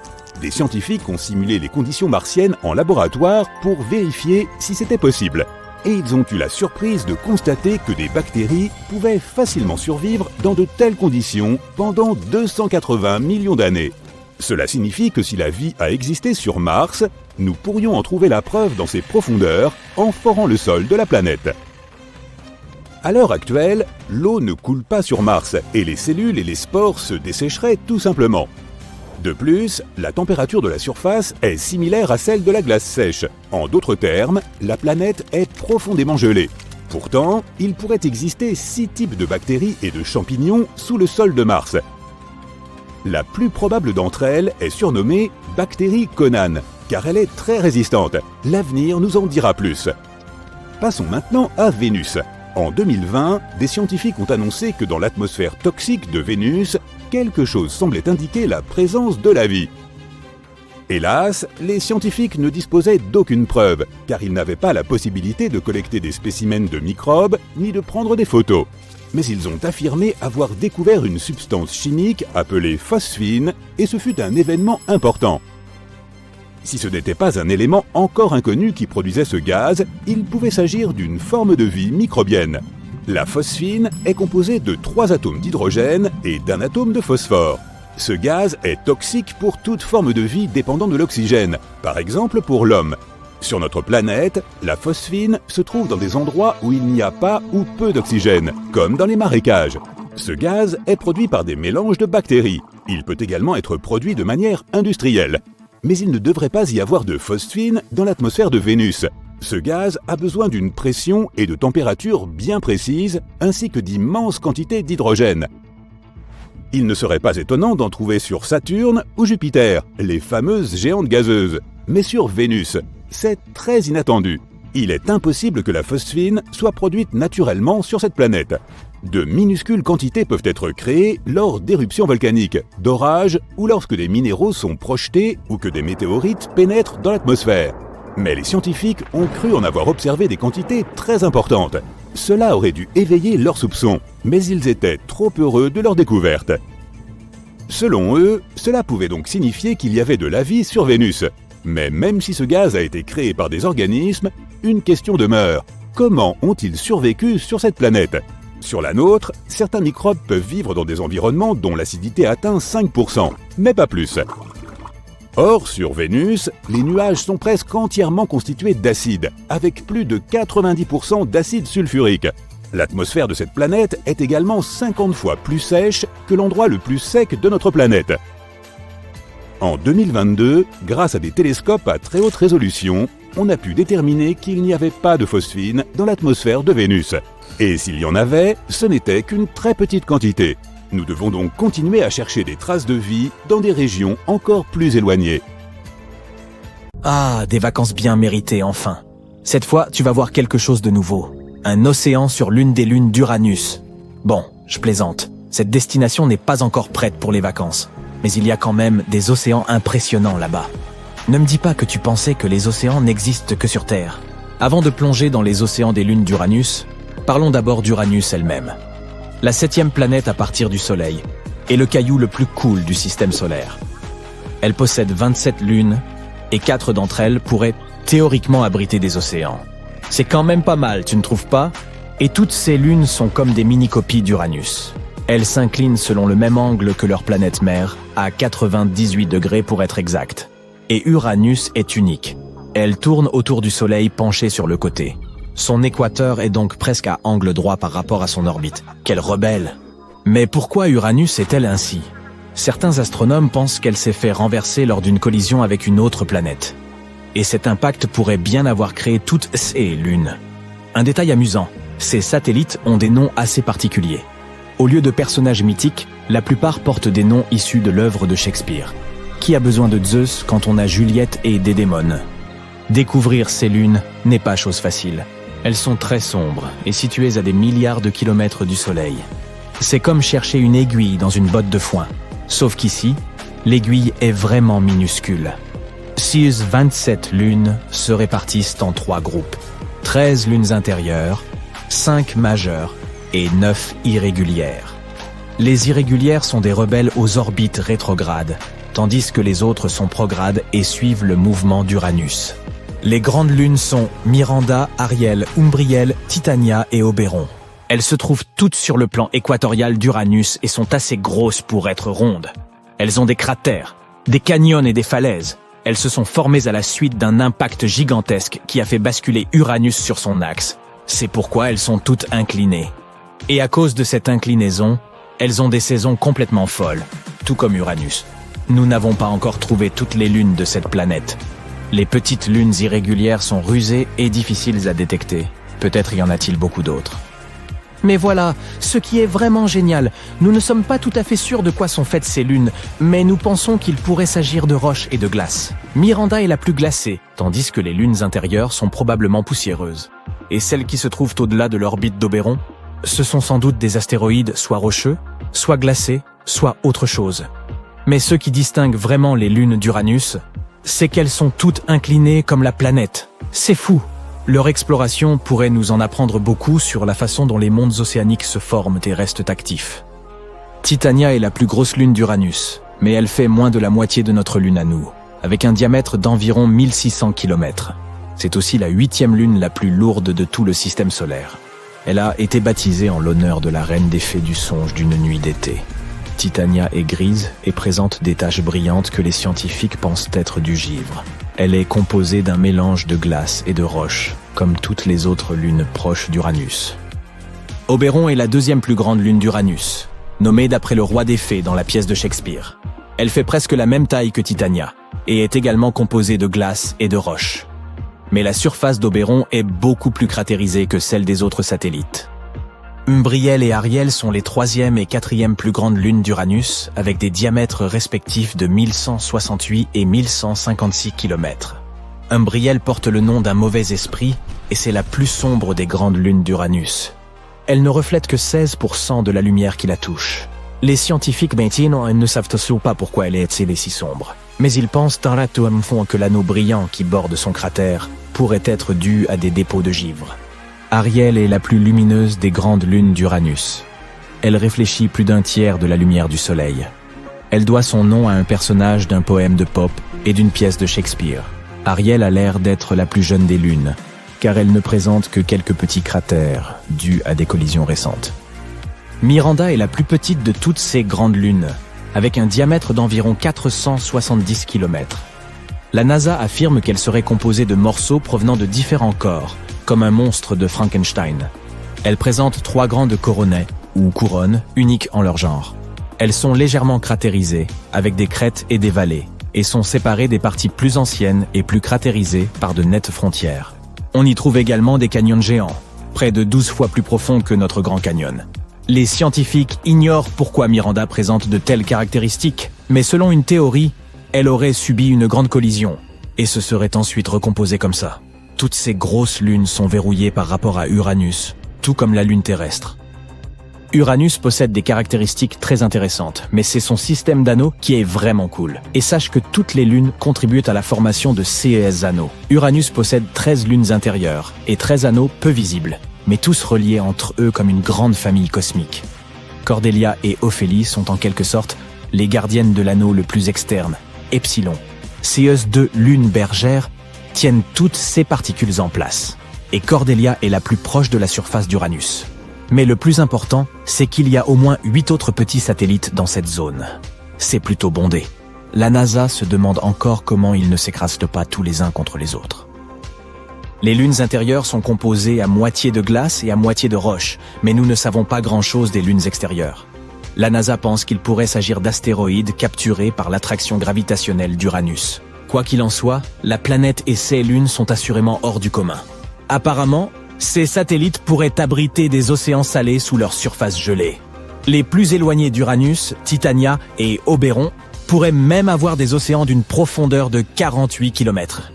Des scientifiques ont simulé les conditions martiennes en laboratoire pour vérifier si c'était possible. Et ils ont eu la surprise de constater que des bactéries pouvaient facilement survivre dans de telles conditions pendant 280 millions d'années. Cela signifie que si la vie a existé sur Mars, nous pourrions en trouver la preuve dans ses profondeurs en forant le sol de la planète. À l'heure actuelle, l'eau ne coule pas sur Mars et les cellules et les spores se dessécheraient tout simplement. De plus, la température de la surface est similaire à celle de la glace sèche. En d'autres termes, la planète est profondément gelée. Pourtant, il pourrait exister 6 types de bactéries et de champignons sous le sol de Mars. La plus probable d'entre elles est surnommée bactérie Conan, car elle est très résistante. L'avenir nous en dira plus. Passons maintenant à Vénus. En 2020, des scientifiques ont annoncé que dans l'atmosphère toxique de Vénus, quelque chose semblait indiquer la présence de la vie. Hélas, les scientifiques ne disposaient d'aucune preuve, car ils n'avaient pas la possibilité de collecter des spécimens de microbes ni de prendre des photos. mais ils ont affirmé avoir découvert une substance chimique appelée phosphine, et ce fut un événement important. Si ce n'était pas un élément encore inconnu qui produisait ce gaz, il pouvait s'agir d'une forme de vie microbienne. La phosphine est composée de 3 atomes d'hydrogène et d'un atome de phosphore. Ce gaz est toxique pour toute forme de vie dépendant de l'oxygène, par exemple pour l'homme. Sur notre planète, la phosphine se trouve dans des endroits où il n'y a pas ou peu d'oxygène, comme dans les marécages. Ce gaz est produit par des mélanges de bactéries. Il peut également être produit de manière industrielle. Mais il ne devrait pas y avoir de phosphine dans l'atmosphère de Vénus. Ce gaz a besoin d'une pression et de température bien précises, ainsi que d'immenses quantités d'hydrogène. Il ne serait pas étonnant d'en trouver sur Saturne ou Jupiter, les fameuses géantes gazeuses. Mais sur Vénus, c'est très inattendu. Il est impossible que la phosphine soit produite naturellement sur cette planète. De minuscules quantités peuvent être créées lors d'éruptions volcaniques, d'orages ou lorsque des minéraux sont projetés ou que des météorites pénètrent dans l'atmosphère. Mais les scientifiques ont cru en avoir observé des quantités très importantes. Cela aurait dû éveiller leurs soupçons, mais ils étaient trop heureux de leur découverte. Selon eux, cela pouvait donc signifier qu'il y avait de la vie sur Vénus. Mais même si ce gaz a été créé par des organismes, une question demeure. Comment ont-ils survécu sur cette planète ? Sur la nôtre, certains microbes peuvent vivre dans des environnements dont l'acidité atteint 5%, mais pas plus. Or, sur Vénus, les nuages sont presque entièrement constitués d'acide, avec plus de 90% d'acide sulfurique. L'atmosphère de cette planète est également 50 fois plus sèche que l'endroit le plus sec de notre planète. En 2022, grâce à des télescopes à très haute résolution, on a pu déterminer qu'il n'y avait pas de phosphine dans l'atmosphère de Vénus. Et s'il y en avait, ce n'était qu'une très petite quantité. Nous devons donc continuer à chercher des traces de vie dans des régions encore plus éloignées. Ah, des vacances bien méritées enfin. Cette fois, tu vas voir quelque chose de nouveau. Un océan sur l'une des lunes d'Uranus. Bon, je plaisante. Cette destination n'est pas encore prête pour les vacances. Mais il y a quand même des océans impressionnants là-bas. Ne me dis pas que tu pensais que les océans n'existent que sur Terre. Avant de plonger dans les océans des lunes d'Uranus, parlons d'abord d'Uranus elle-même. La 7e planète à partir du Soleil, est le caillou le plus cool du système solaire. Elle possède 27 lunes, et 4 d'entre elles pourraient théoriquement abriter des océans. C'est quand même pas mal, tu ne trouves pas? Et toutes ces lunes sont comme des mini-copies d'Uranus. Elles s'inclinent selon le même angle que leur planète mère, à 98 degrés pour être exact. Et Uranus est unique. Elle tourne autour du Soleil penchée sur le côté. Son équateur est donc presque à angle droit par rapport à son orbite. Quelle rebelle! Mais pourquoi Uranus est-elle ainsi? Certains astronomes pensent qu'elle s'est fait renverser lors d'une collision avec une autre planète. Et cet impact pourrait bien avoir créé toutes ces lunes. Un détail amusant, ces satellites ont des noms assez particuliers. Au lieu de personnages mythiques, la plupart portent des noms issus de l'œuvre de Shakespeare. Qui a besoin de Zeus quand on a Juliette et Dédémone? Découvrir ces lunes n'est pas chose facile. Elles sont très sombres et situées à des milliards de kilomètres du Soleil. C'est comme chercher une aiguille dans une botte de foin. Sauf qu'ici, l'aiguille est vraiment minuscule. Ces 27 lunes se répartissent en 3 groupes. 13 lunes intérieures, 5 majeures et 9 irrégulières. Les irrégulières sont des rebelles aux orbites rétrogrades, tandis que les autres sont progrades et suivent le mouvement d'Uranus. Les grandes lunes sont Miranda, Ariel, Umbriel, Titania et Oberon. Elles se trouvent toutes sur le plan équatorial d'Uranus et sont assez grosses pour être rondes. Elles ont des cratères, des canyons et des falaises. Elles se sont formées à la suite d'un impact gigantesque qui a fait basculer Uranus sur son axe. C'est pourquoi elles sont toutes inclinées. Et à cause de cette inclinaison, elles ont des saisons complètement folles, tout comme Uranus. Nous n'avons pas encore trouvé toutes les lunes de cette planète. Les petites lunes irrégulières sont rusées et difficiles à détecter. Peut-être y en a-t-il beaucoup d'autres. Mais voilà, ce qui est vraiment génial, nous ne sommes pas tout à fait sûrs de quoi sont faites ces lunes, mais nous pensons qu'il pourrait s'agir de roches et de glace. Miranda est la plus glacée, tandis que les lunes intérieures sont probablement poussiéreuses. Et celles qui se trouvent au-delà de l'orbite d'Oberon, ce sont sans doute des astéroïdes soit rocheux, soit glacés, soit autre chose. Mais ce qui distingue vraiment les lunes d'Uranus, c'est qu'elles sont toutes inclinées comme la planète. C'est fou. Leur exploration pourrait nous en apprendre beaucoup sur la façon dont les mondes océaniques se forment et restent actifs. Titania est la plus grosse lune d'Uranus, mais elle fait moins de la moitié de notre lune à nous, avec un diamètre d'environ 1600 km. C'est aussi la 8e lune la plus lourde de tout le système solaire. Elle a été baptisée en l'honneur de la reine des fées du songe d'une nuit d'été. Titania est grise et présente des taches brillantes que les scientifiques pensent être du givre. Elle est composée d'un mélange de glace et de roche, comme toutes les autres lunes proches d'Uranus. Oberon est la 2e plus grande lune d'Uranus, nommée d'après le roi des fées dans la pièce de Shakespeare. Elle fait presque la même taille que Titania, et est également composée de glace et de roche. Mais la surface d'Oberon est beaucoup plus cratérisée que celle des autres satellites. Umbriel et Ariel sont les 3e et 4e plus grandes lunes d'Uranus, avec des diamètres respectifs de 1168 et 1156 km. Umbriel porte le nom d'un mauvais esprit, et c'est la plus sombre des grandes lunes d'Uranus. Elle ne reflète que 16% de la lumière qui la touche. Les scientifiques maintenant ne savent toujours pas pourquoi elle est si sombre, mais ils pensent dans l'atome fond que l'anneau brillant qui borde son cratère pourrait être dû à des dépôts de givre. Ariel est la plus lumineuse des grandes lunes d'Uranus. Elle réfléchit plus d'un tiers de la lumière du Soleil. Elle doit son nom à un personnage d'un poème de Pope et d'une pièce de Shakespeare. Ariel a l'air d'être la plus jeune des lunes, car elle ne présente que quelques petits cratères dus à des collisions récentes. Miranda est la plus petite de toutes ces grandes lunes, avec un diamètre d'environ 470 km. La NASA affirme qu'elle serait composée de morceaux provenant de différents corps, comme un monstre de Frankenstein. Elle présente 3 grandes coronets, ou couronnes, uniques en leur genre. Elles sont légèrement cratérisées, avec des crêtes et des vallées, et sont séparées des parties plus anciennes et plus cratérisées par de nettes frontières. On y trouve également des canyons géants, près de 12 fois plus profonds que notre Grand Canyon. Les scientifiques ignorent pourquoi Miranda présente de telles caractéristiques, mais selon une théorie, elle aurait subi une grande collision, et se serait ensuite recomposée comme ça. Toutes ces grosses lunes sont verrouillées par rapport à Uranus, tout comme la Lune terrestre. Uranus possède des caractéristiques très intéressantes, mais c'est son système d'anneaux qui est vraiment cool. Et sache que toutes les lunes contribuent à la formation de ces anneaux. Uranus possède 13 lunes intérieures et 13 anneaux peu visibles, mais tous reliés entre eux comme une grande famille cosmique. Cordelia et Ophélie sont en quelque sorte les gardiennes de l'anneau le plus externe, Epsilon. Ces 2 lunes bergères tiennent toutes ces particules en place, et Cordelia est la plus proche de la surface d'Uranus. Mais le plus important, c'est qu'il y a au moins 8 autres petits satellites dans cette zone. C'est plutôt bondé. La NASA se demande encore comment ils ne s'écrasent pas tous les uns contre les autres. Les lunes intérieures sont composées à moitié de glace et à moitié de roche, mais nous ne savons pas grand-chose des lunes extérieures. La NASA pense qu'il pourrait s'agir d'astéroïdes capturés par l'attraction gravitationnelle d'Uranus. Quoi qu'il en soit, la planète et ses lunes sont assurément hors du commun. Apparemment, ces satellites pourraient abriter des océans salés sous leur surface gelée. Les plus éloignés d'Uranus, Titania et Oberon, pourraient même avoir des océans d'une profondeur de 48 km.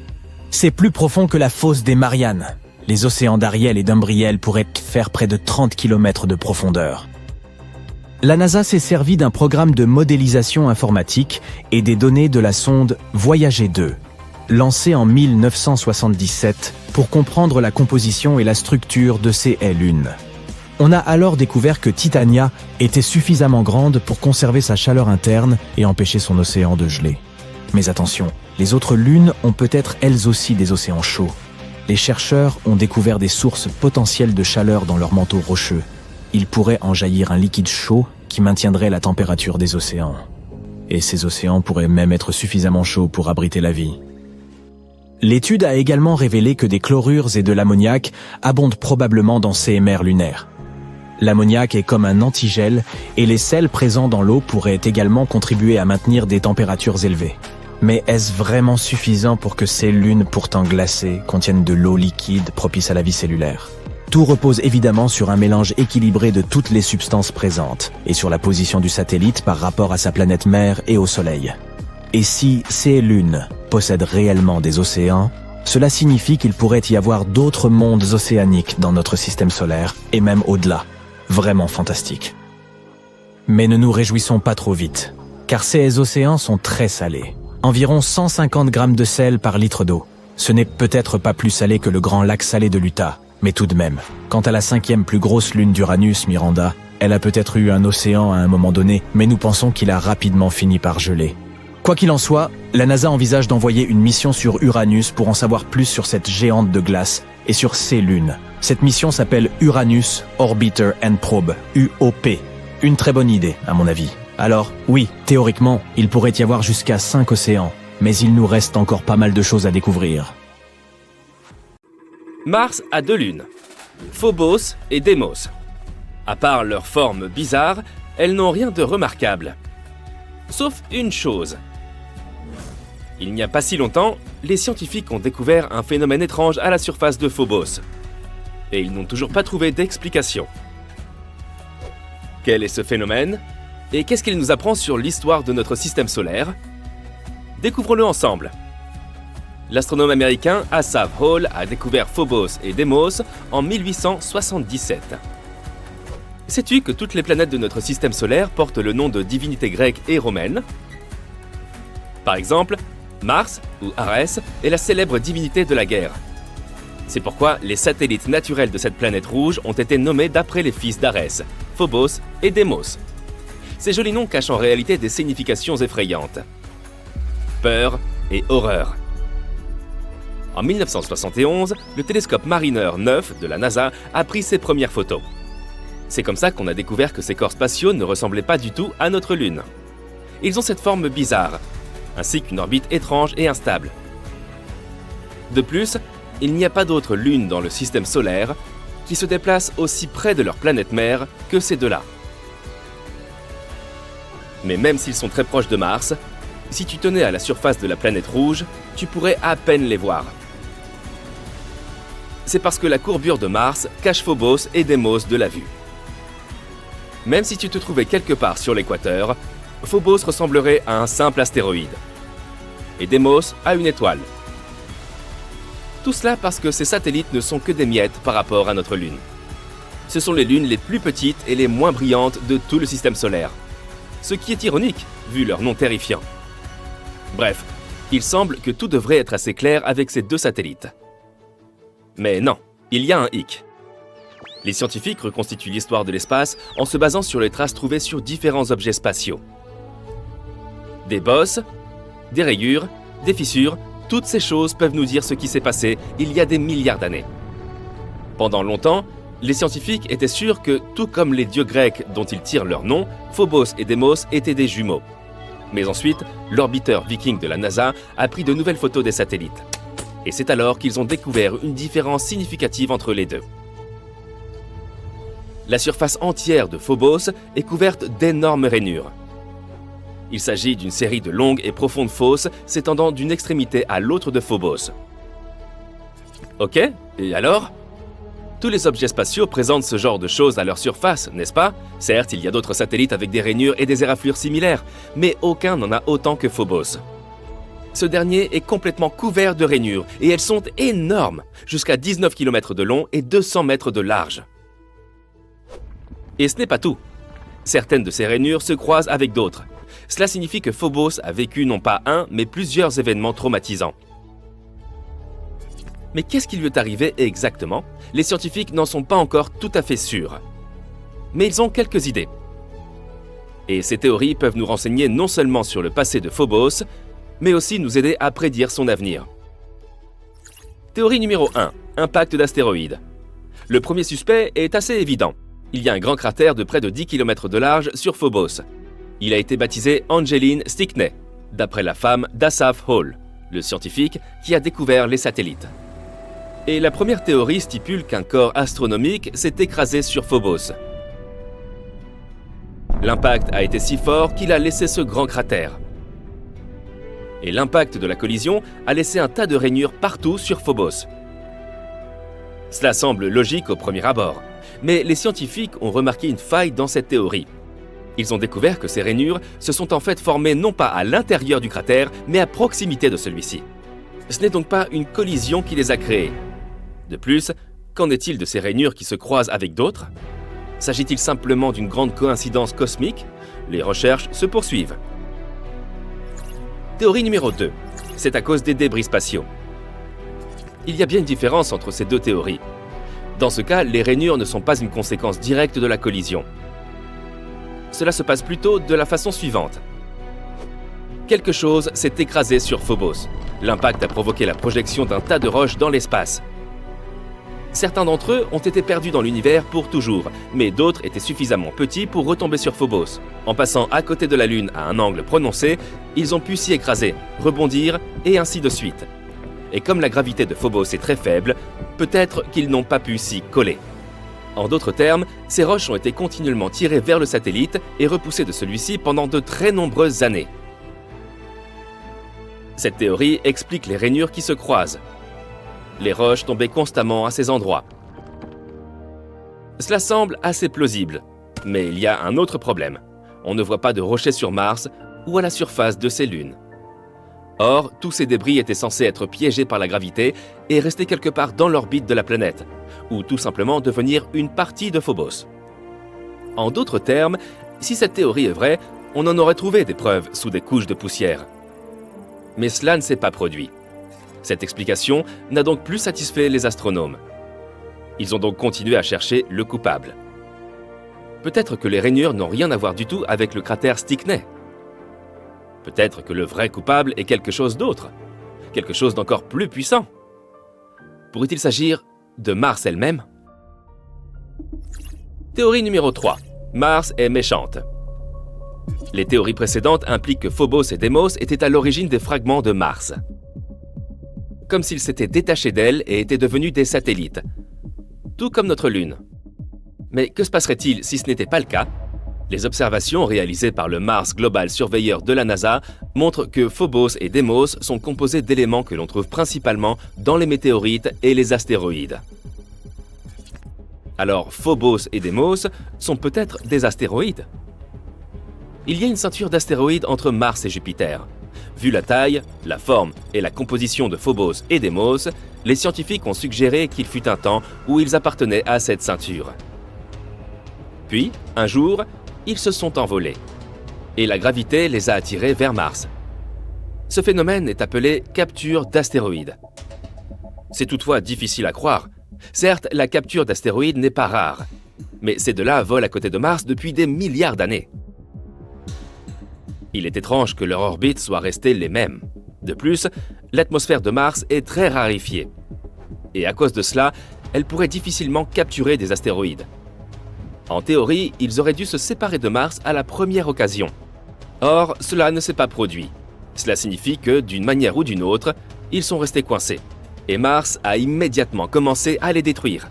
C'est plus profond que la fosse des Mariannes. Les océans d'Ariel et d'Umbriel pourraient faire près de 30 km de profondeur. La NASA s'est servie d'un programme de modélisation informatique et des données de la sonde Voyager 2, lancée en 1977 pour comprendre la composition et la structure de ces lunes. On a alors découvert que Titania était suffisamment grande pour conserver sa chaleur interne et empêcher son océan de geler. Mais attention, les autres lunes ont peut-être elles aussi des océans chauds. Les chercheurs ont découvert des sources potentielles de chaleur dans leurs manteaux rocheux. Il pourrait en jaillir un liquide chaud qui maintiendrait la température des océans. Et ces océans pourraient même être suffisamment chauds pour abriter la vie. L'étude a également révélé que des chlorures et de l'ammoniac abondent probablement dans ces mers lunaires. L'ammoniac est comme un antigel et les sels présents dans l'eau pourraient également contribuer à maintenir des températures élevées. Mais est-ce vraiment suffisant pour que ces lunes pourtant glacées contiennent de l'eau liquide propice à la vie cellulaire ? Tout repose évidemment sur un mélange équilibré de toutes les substances présentes et sur la position du satellite par rapport à sa planète mère et au Soleil. Et si ces lunes possèdent réellement des océans, cela signifie qu'il pourrait y avoir d'autres mondes océaniques dans notre système solaire et même au-delà. Vraiment fantastique. Mais ne nous réjouissons pas trop vite, car ces océans sont très salés. Environ 150 grammes de sel par litre d'eau. Ce n'est peut-être pas plus salé que le grand lac salé de l'Utah, mais tout de même. Quant à la 5e plus grosse lune d'Uranus, Miranda, elle a peut-être eu un océan à un moment donné, mais nous pensons qu'il a rapidement fini par geler. Quoi qu'il en soit, la NASA envisage d'envoyer une mission sur Uranus pour en savoir plus sur cette géante de glace et sur ses lunes. Cette mission s'appelle Uranus Orbiter and Probe, UOP. Une très bonne idée, à mon avis. Alors, oui, théoriquement, il pourrait y avoir jusqu'à 5 océans, mais il nous reste encore pas mal de choses à découvrir. Mars a 2 lunes, Phobos et Deimos. À part leur forme bizarre, elles n'ont rien de remarquable. Sauf une chose. Il n'y a pas si longtemps, les scientifiques ont découvert un phénomène étrange à la surface de Phobos. Et ils n'ont toujours pas trouvé d'explication. Quel est ce phénomène? Et qu'est-ce qu'il nous apprend sur l'histoire de notre système solaire? Découvrons-le ensemble. L'astronome américain Asaph Hall a découvert Phobos et Deimos en 1877. Sais-tu que toutes les planètes de notre système solaire portent le nom de divinités grecques et romaines? Par exemple, Mars, ou Arès, est la célèbre divinité de la guerre. C'est pourquoi les satellites naturels de cette planète rouge ont été nommés d'après les fils d'Arès, Phobos et Deimos. Ces jolis noms cachent en réalité des significations effrayantes. Peur et horreur. En 1971, le télescope Mariner 9 de la NASA a pris ses premières photos. C'est comme ça qu'on a découvert que ces corps spatiaux ne ressemblaient pas du tout à notre Lune. Ils ont cette forme bizarre, ainsi qu'une orbite étrange et instable. De plus, il n'y a pas d'autres lunes dans le système solaire qui se déplacent aussi près de leur planète mère que ces deux-là. Mais même s'ils sont très proches de Mars, si tu tenais à la surface de la planète rouge, tu pourrais à peine les voir. C'est parce que la courbure de Mars cache Phobos et Deimos de la vue. Même si tu te trouvais quelque part sur l'équateur, Phobos ressemblerait à un simple astéroïde, et Deimos à une étoile. Tout cela parce que ces satellites ne sont que des miettes par rapport à notre Lune. Ce sont les lunes les plus petites et les moins brillantes de tout le système solaire. Ce qui est ironique, vu leur nom terrifiant. Bref, il semble que tout devrait être assez clair avec ces deux satellites. Mais non, il y a un hic. Les scientifiques reconstituent l'histoire de l'espace en se basant sur les traces trouvées sur différents objets spatiaux. Des bosses, des rayures, des fissures, toutes ces choses peuvent nous dire ce qui s'est passé il y a des milliards d'années. Pendant longtemps, les scientifiques étaient sûrs que, tout comme les dieux grecs dont ils tirent leur nom, Phobos et Deimos étaient des jumeaux. Mais ensuite, l'orbiteur viking de la NASA a pris de nouvelles photos des satellites. Et c'est alors qu'ils ont découvert une différence significative entre les deux. La surface entière de Phobos est couverte d'énormes rainures. Il s'agit d'une série de longues et profondes fosses s'étendant d'une extrémité à l'autre de Phobos. Ok, et alors? Tous les objets spatiaux présentent ce genre de choses à leur surface, n'est-ce pas? Certes, il y a d'autres satellites avec des rainures et des éraflures similaires, mais aucun n'en a autant que Phobos. Ce dernier est complètement couvert de rainures, et elles sont énormes, jusqu'à 19 km de long et 200 mètres de large. Et ce n'est pas tout. Certaines de ces rainures se croisent avec d'autres. Cela signifie que Phobos a vécu non pas un, mais plusieurs événements traumatisants. Mais qu'est-ce qui lui est arrivé exactement? Les scientifiques n'en sont pas encore tout à fait sûrs. Mais ils ont quelques idées. Et ces théories peuvent nous renseigner non seulement sur le passé de Phobos, mais aussi nous aider à prédire son avenir. Théorie numéro 1. Impact d'astéroïdes. Le premier suspect est assez évident. Il y a un grand cratère de près de 10 km de large sur Phobos. Il a été baptisé Angeline Stickney, d'après la femme d'Asaph Hall, le scientifique qui a découvert les satellites. Et la première théorie stipule qu'un corps astronomique s'est écrasé sur Phobos. L'impact a été si fort qu'il a laissé ce grand cratère. Et l'impact de la collision a laissé un tas de rainures partout sur Phobos. Cela semble logique au premier abord, mais les scientifiques ont remarqué une faille dans cette théorie. Ils ont découvert que ces rainures se sont en fait formées non pas à l'intérieur du cratère, mais à proximité de celui-ci. Ce n'est donc pas une collision qui les a créées. De plus, qu'en est-il de ces rainures qui se croisent avec d'autres? S'agit-il simplement d'une grande coïncidence cosmique? Les recherches se poursuivent. Théorie numéro 2. C'est à cause des débris spatiaux. il y a bien une différence entre ces deux théories. Dans ce cas, les rainures ne sont pas une conséquence directe de la collision. Cela se passe plutôt de la façon suivante. Quelque chose s'est écrasé sur Phobos. L'impact a provoqué la projection d'un tas de roches dans l'espace. Certains d'entre eux ont été perdus dans l'univers pour toujours, mais d'autres étaient suffisamment petits pour retomber sur Phobos. En passant à côté de la Lune à un angle prononcé, ils ont pu s'y écraser, rebondir et ainsi de suite. Et comme la gravité de Phobos est très faible, peut-être qu'ils n'ont pas pu s'y coller. En d'autres termes, ces roches ont été continuellement tirées vers le satellite et repoussées de celui-ci pendant de très nombreuses années. Cette théorie explique les rainures qui se croisent. Les roches tombaient constamment à ces endroits. Cela semble assez plausible, mais il y a un autre problème. On ne voit pas de rochers sur Mars ou à la surface de ses lunes. Or, tous ces débris étaient censés être piégés par la gravité et rester quelque part dans l'orbite de la planète, ou tout simplement devenir une partie de Phobos. En d'autres termes, si cette théorie est vraie, on en aurait trouvé des preuves sous des couches de poussière. Mais cela ne s'est pas produit. Cette explication n'a donc plus satisfait les astronomes. Ils ont donc continué à chercher le coupable. Peut-être que les rainures n'ont rien à voir du tout avec le cratère Stickney. Peut-être que le vrai coupable est quelque chose d'autre, quelque chose d'encore plus puissant. Pourrait-il s'agir de Mars elle-même? Théorie numéro 3. Mars est méchante. Les théories précédentes impliquent que Phobos et Deimos étaient à l'origine des fragments de Mars. Comme s'ils s'étaient détachés d'elle et étaient devenus des satellites. Tout comme notre Lune. Mais que se passerait-il si ce n'était pas le cas? Les observations réalisées par le Mars Global Surveyor de la NASA montrent que Phobos et Deimos sont composés d'éléments que l'on trouve principalement dans les météorites et les astéroïdes. Alors Phobos et Deimos sont peut-être des astéroïdes? Il y a une ceinture d'astéroïdes entre Mars et Jupiter. Vu la taille, la forme et la composition de Phobos et Deimos, les scientifiques ont suggéré qu'il fut un temps où ils appartenaient à cette ceinture. Puis, un jour, ils se sont envolés. Et la gravité les a attirés vers Mars. Ce phénomène est appelé capture d'astéroïdes. C'est toutefois difficile à croire. Certes, la capture d'astéroïdes n'est pas rare. Mais ces deux-là volent à côté de Mars depuis des milliards d'années. Il est étrange que leur orbite soit restée les mêmes. De plus, l'atmosphère de Mars est très raréfiée. Et à cause de cela, elle pourrait difficilement capturer des astéroïdes. En théorie, ils auraient dû se séparer de Mars à la première occasion. Or, cela ne s'est pas produit. Cela signifie que, d'une manière ou d'une autre, ils sont restés coincés. Et Mars a immédiatement commencé à les détruire.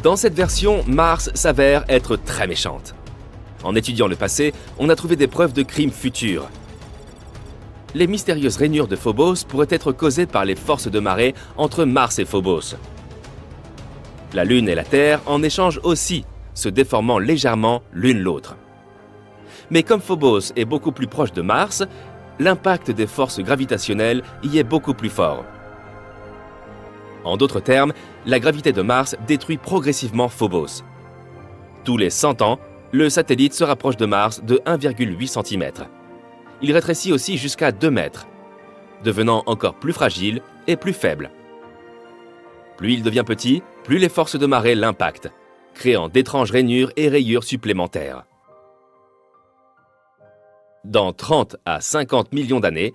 Dans cette version, Mars s'avère être très méchante. En étudiant le passé, on a trouvé des preuves de crimes futurs. Les mystérieuses rainures de Phobos pourraient être causées par les forces de marée entre Mars et Phobos. La Lune et la Terre en échangent aussi, se déformant légèrement l'une l'autre. Mais comme Phobos est beaucoup plus proche de Mars, l'impact des forces gravitationnelles y est beaucoup plus fort. En d'autres termes, la gravité de Mars détruit progressivement Phobos. Tous les 100 ans, le satellite se rapproche de Mars de 1,8 cm. Il rétrécit aussi jusqu'à 2 mètres, devenant encore plus fragile et plus faible. Plus il devient petit, plus les forces de marée l'impactent, créant d'étranges rainures et rayures supplémentaires. Dans 30 à 50 millions d'années,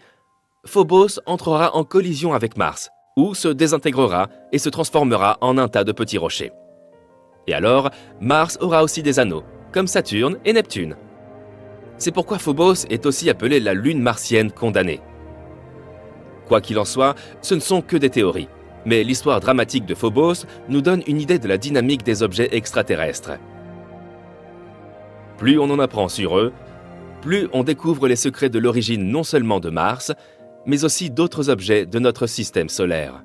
Phobos entrera en collision avec Mars, ou se désintégrera et se transformera en un tas de petits rochers. Et alors, Mars aura aussi des anneaux, comme Saturne et Neptune. C'est pourquoi Phobos est aussi appelée la lune martienne condamnée. Quoi qu'il en soit, ce ne sont que des théories, mais l'histoire dramatique de Phobos nous donne une idée de la dynamique des objets extraterrestres. Plus on en apprend sur eux, plus on découvre les secrets de l'origine non seulement de Mars, mais aussi d'autres objets de notre système solaire.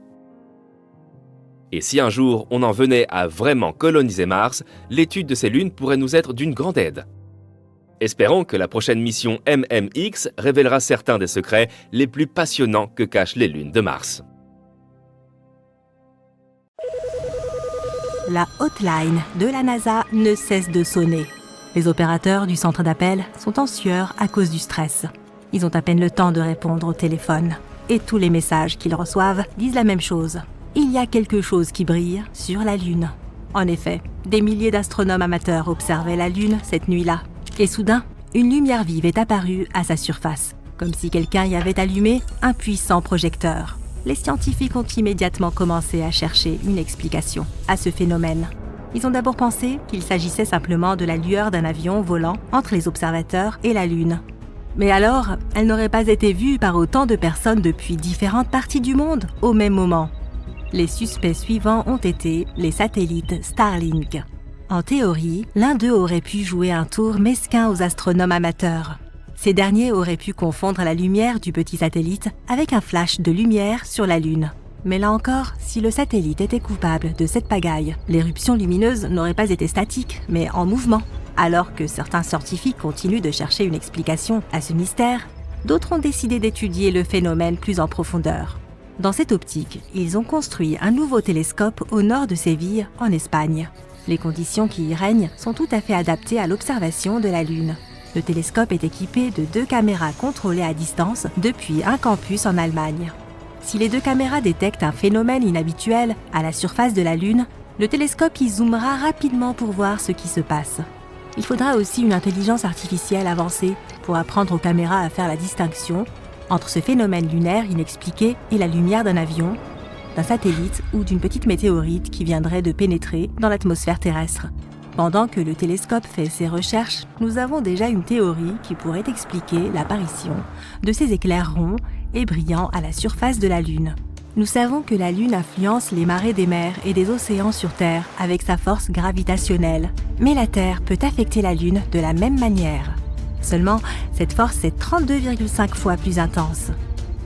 Et si un jour on en venait à vraiment coloniser Mars, l'étude de ces lunes pourrait nous être d'une grande aide. Espérons que la prochaine mission MMX révélera certains des secrets les plus passionnants que cachent les lunes de Mars. La hotline de la NASA ne cesse de sonner. Les opérateurs du centre d'appel sont en sueur à cause du stress. Ils ont à peine le temps de répondre au téléphone. et tous les messages qu'ils reçoivent disent la même chose. Il y a quelque chose qui brille sur la Lune. En effet, des milliers d'astronomes amateurs observaient la Lune cette nuit-là. Et soudain, une lumière vive est apparue à sa surface, comme si quelqu'un y avait allumé un puissant projecteur. Les scientifiques ont immédiatement commencé à chercher une explication à ce phénomène. Ils ont d'abord pensé qu'il s'agissait simplement de la lueur d'un avion volant entre les observateurs et la Lune. Mais alors, elle n'aurait pas été vue par autant de personnes depuis différentes parties du monde au même moment. Les suspects suivants ont été les satellites Starlink. En théorie, l'un d'eux aurait pu jouer un tour mesquin aux astronomes amateurs. Ces derniers auraient pu confondre la lumière du petit satellite avec un flash de lumière sur la Lune. Mais là encore, si le satellite était coupable de cette pagaille, l'éruption lumineuse n'aurait pas été statique, mais en mouvement. Alors que certains scientifiques continuent de chercher une explication à ce mystère, d'autres ont décidé d'étudier le phénomène plus en profondeur. Dans cette optique, ils ont construit un nouveau télescope au nord de Séville, en Espagne. Les conditions qui y règnent sont tout à fait adaptées à l'observation de la Lune. Le télescope est équipé de 2 caméras contrôlées à distance depuis un campus en Allemagne. Si les 2 caméras détectent un phénomène inhabituel à la surface de la Lune, le télescope y zoomera rapidement pour voir ce qui se passe. Il faudra aussi une intelligence artificielle avancée pour apprendre aux caméras à faire la distinction entre ce phénomène lunaire inexpliqué et la lumière d'un avion, d'un satellite ou d'une petite météorite qui viendrait de pénétrer dans l'atmosphère terrestre. Pendant que le télescope fait ses recherches, nous avons déjà une théorie qui pourrait expliquer l'apparition de ces éclairs ronds et brillants à la surface de la Lune. Nous savons que la Lune influence les marées des mers et des océans sur Terre avec sa force gravitationnelle. Mais la Terre peut affecter la Lune de la même manière. Seulement, cette force est 32,5 fois plus intense.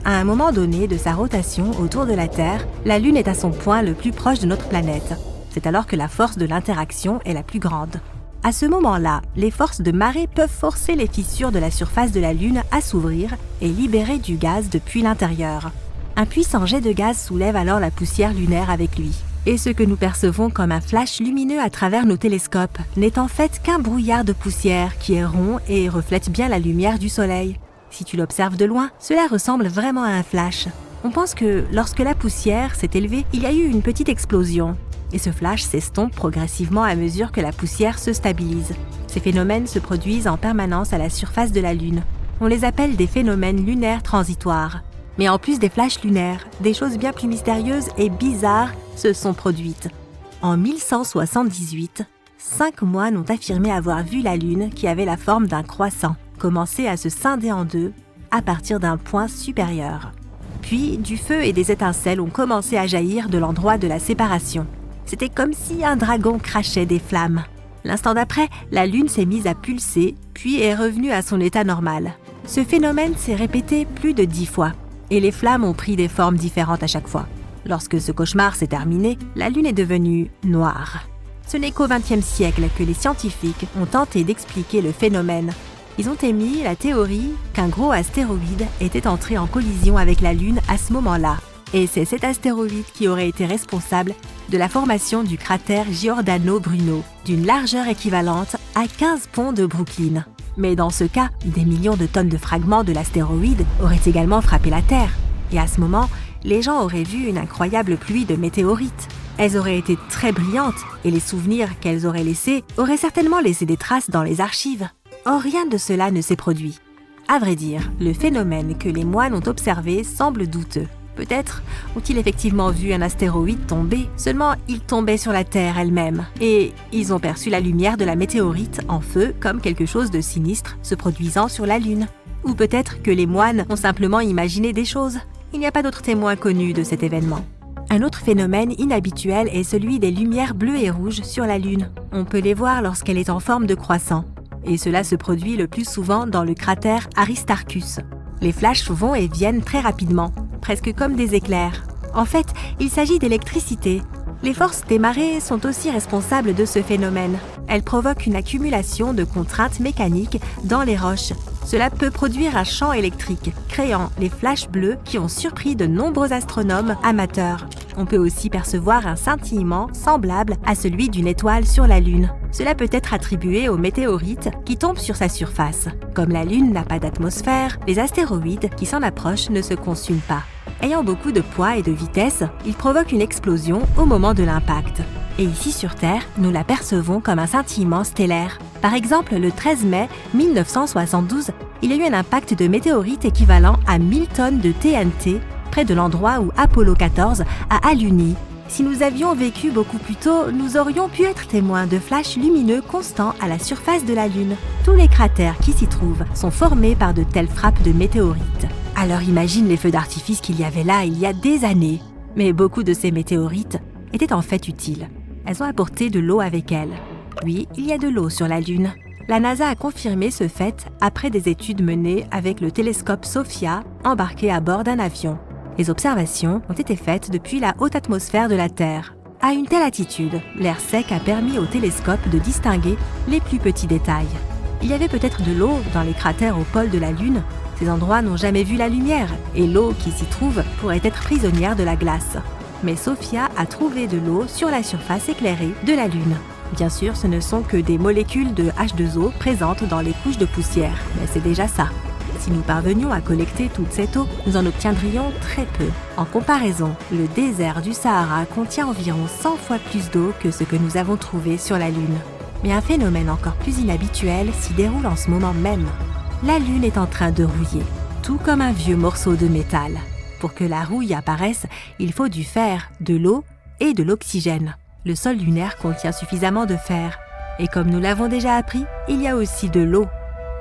À un moment donné de sa rotation autour de la Terre, la Lune est à son point le plus proche de notre planète. C'est alors que la force de l'interaction est la plus grande. À ce moment-là, les forces de marée peuvent forcer les fissures de la surface de la Lune à s'ouvrir et libérer du gaz depuis l'intérieur. Un puissant jet de gaz soulève alors la poussière lunaire avec lui. Et ce que nous percevons comme un flash lumineux à travers nos télescopes n'est en fait qu'un brouillard de poussière qui est rond et reflète bien la lumière du soleil. Si tu l'observes de loin, cela ressemble vraiment à un flash. On pense que lorsque la poussière s'est élevée, il y a eu une petite explosion. Et ce flash s'estompe progressivement à mesure que la poussière se stabilise. Ces phénomènes se produisent en permanence à la surface de la Lune. On les appelle des phénomènes lunaires transitoires. Mais en plus des flashs lunaires, des choses bien plus mystérieuses et bizarres se sont produites. En 1178, 5 moines ont affirmé avoir vu la Lune qui avait la forme d'un croissant, commencer à se scinder en deux à partir d'un point supérieur. Puis, du feu et des étincelles ont commencé à jaillir de l'endroit de la séparation. C'était comme si un dragon crachait des flammes. L'instant d'après, la Lune s'est mise à pulser, puis est revenue à son état normal. Ce phénomène s'est répété plus de 10 fois. Et les flammes ont pris des formes différentes à chaque fois. Lorsque ce cauchemar s'est terminé, la Lune est devenue noire. Ce n'est qu'au XXe siècle que les scientifiques ont tenté d'expliquer le phénomène. Ils ont émis la théorie qu'un gros astéroïde était entré en collision avec la Lune à ce moment-là. Et c'est cet astéroïde qui aurait été responsable de la formation du cratère Giordano Bruno, d'une largeur équivalente à 15 ponts de Brooklyn. Mais dans ce cas, des millions de tonnes de fragments de l'astéroïde auraient également frappé la Terre. Et à ce moment, les gens auraient vu une incroyable pluie de météorites. Elles auraient été très brillantes et les souvenirs qu'elles auraient laissés auraient certainement laissé des traces dans les archives. Or, rien de cela ne s'est produit. À vrai dire, le phénomène que les moines ont observé semble douteux. Peut-être ont-ils effectivement vu un astéroïde tomber, seulement il tombait sur la Terre elle-même. Et ils ont perçu la lumière de la météorite en feu comme quelque chose de sinistre se produisant sur la Lune. Ou peut-être que les moines ont simplement imaginé des choses. Il n'y a pas d'autres témoins connus de cet événement. Un autre phénomène inhabituel est celui des lumières bleues et rouges sur la Lune. On peut les voir lorsqu'elle est en forme de croissant. Et cela se produit le plus souvent dans le cratère Aristarchus. Les flashs vont et viennent très rapidement, presque comme des éclairs. En fait, il s'agit d'électricité. Les forces des marées sont aussi responsables de ce phénomène. Elles provoquent une accumulation de contraintes mécaniques dans les roches. Cela peut produire un champ électrique, créant les flashs bleus qui ont surpris de nombreux astronomes amateurs. On peut aussi percevoir un scintillement semblable à celui d'une étoile sur la Lune. Cela peut être attribué aux météorites qui tombent sur sa surface. Comme la Lune n'a pas d'atmosphère, les astéroïdes qui s'en approchent ne se consument pas. Ayant beaucoup de poids et de vitesse, ils provoquent une explosion au moment de l'impact. Et ici sur Terre, nous la percevons comme un scintillement stellaire. Par exemple, le 13 mai 1972, il y a eu un impact de météorite équivalent à 1000 tonnes de TNT près de l'endroit où Apollo 14 a alluni. Si nous avions vécu beaucoup plus tôt, nous aurions pu être témoins de flashs lumineux constants à la surface de la Lune. Tous les cratères qui s'y trouvent sont formés par de telles frappes de météorites. Alors imagine les feux d'artifice qu'il y avait là il y a des années. Mais beaucoup de ces météorites étaient en fait utiles. Elles ont apporté de l'eau avec elles. Oui, il y a de l'eau sur la Lune. La NASA a confirmé ce fait après des études menées avec le télescope SOFIA embarqué à bord d'un avion. Les observations ont été faites depuis la haute atmosphère de la Terre. À une telle altitude, l'air sec a permis au télescope de distinguer les plus petits détails. Il y avait peut-être de l'eau dans les cratères au pôle de la Lune. Ces endroits n'ont jamais vu la lumière et l'eau qui s'y trouve pourrait être prisonnière de la glace. Mais SOFIA a trouvé de l'eau sur la surface éclairée de la Lune. Bien sûr, ce ne sont que des molécules de H2O présentes dans les couches de poussière, mais c'est déjà ça. Si nous parvenions à collecter toute cette eau, nous en obtiendrions très peu. En comparaison, le désert du Sahara contient environ 100 fois plus d'eau que ce que nous avons trouvé sur la Lune. Mais un phénomène encore plus inhabituel s'y déroule en ce moment même. La Lune est en train de rouiller, tout comme un vieux morceau de métal. Pour que la rouille apparaisse, il faut du fer, de l'eau et de l'oxygène. Le sol lunaire contient suffisamment de fer. Et comme nous l'avons déjà appris, il y a aussi de l'eau.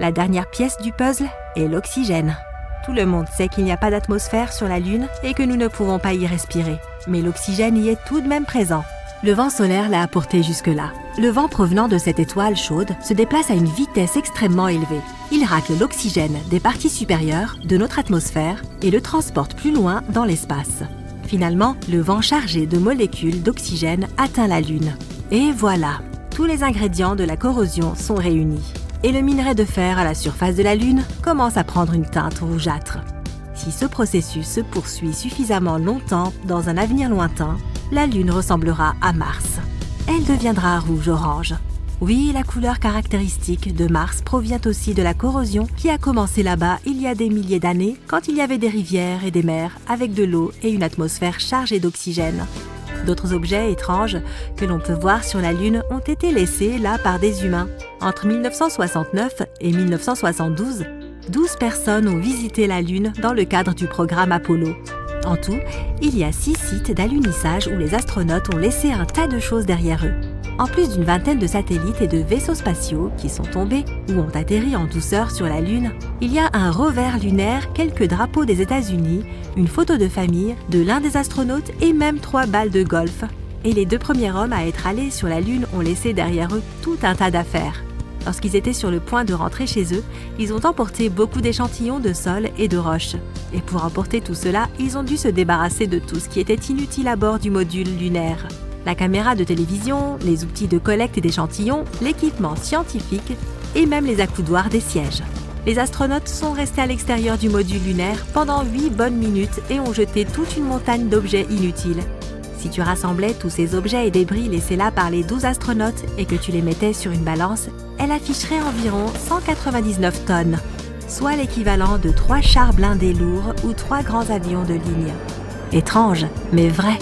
La dernière pièce du puzzle est l'oxygène. Tout le monde sait qu'il n'y a pas d'atmosphère sur la Lune et que nous ne pouvons pas y respirer. Mais l'oxygène y est tout de même présent. Le vent solaire l'a apporté jusque-là. Le vent provenant de cette étoile chaude se déplace à une vitesse extrêmement élevée. Il racle l'oxygène des parties supérieures de notre atmosphère et le transporte plus loin dans l'espace. Finalement, le vent chargé de molécules d'oxygène atteint la Lune. Et voilà, tous les ingrédients de la corrosion sont réunis. Et le minerai de fer à la surface de la Lune commence à prendre une teinte rougeâtre. Si ce processus se poursuit suffisamment longtemps dans un avenir lointain, la Lune ressemblera à Mars. Elle deviendra rouge-orange. Oui, la couleur caractéristique de Mars provient aussi de la corrosion qui a commencé là-bas il y a des milliers d'années, quand il y avait des rivières et des mers avec de l'eau et une atmosphère chargée d'oxygène. D'autres objets étranges que l'on peut voir sur la Lune ont été laissés là par des humains. Entre 1969 et 1972, 12 personnes ont visité la Lune dans le cadre du programme Apollo. En tout, il y a 6 sites d'alunissage où les astronautes ont laissé un tas de choses derrière eux. En plus d'une vingtaine de satellites et de vaisseaux spatiaux qui sont tombés ou ont atterri en douceur sur la Lune, il y a un rover lunaire, quelques drapeaux des États-Unis, une photo de famille de l'un des astronautes et même 3 balles de golf. Et les 2 premiers hommes à être allés sur la Lune ont laissé derrière eux tout un tas d'affaires. Lorsqu'ils étaient sur le point de rentrer chez eux, ils ont emporté beaucoup d'échantillons de sol et de roches. Et pour emporter tout cela, ils ont dû se débarrasser de tout ce qui était inutile à bord du module lunaire. La caméra de télévision, les outils de collecte d'échantillons, l'équipement scientifique et même les accoudoirs des sièges. Les astronautes sont restés à l'extérieur du module lunaire pendant 8 bonnes minutes et ont jeté toute une montagne d'objets inutiles. Si tu rassemblais tous ces objets et débris laissés là par les 12 astronautes et que tu les mettais sur une balance, elle afficherait environ 199 tonnes, soit l'équivalent de 3 chars blindés lourds ou 3 grands avions de ligne. Étrange, mais vrai.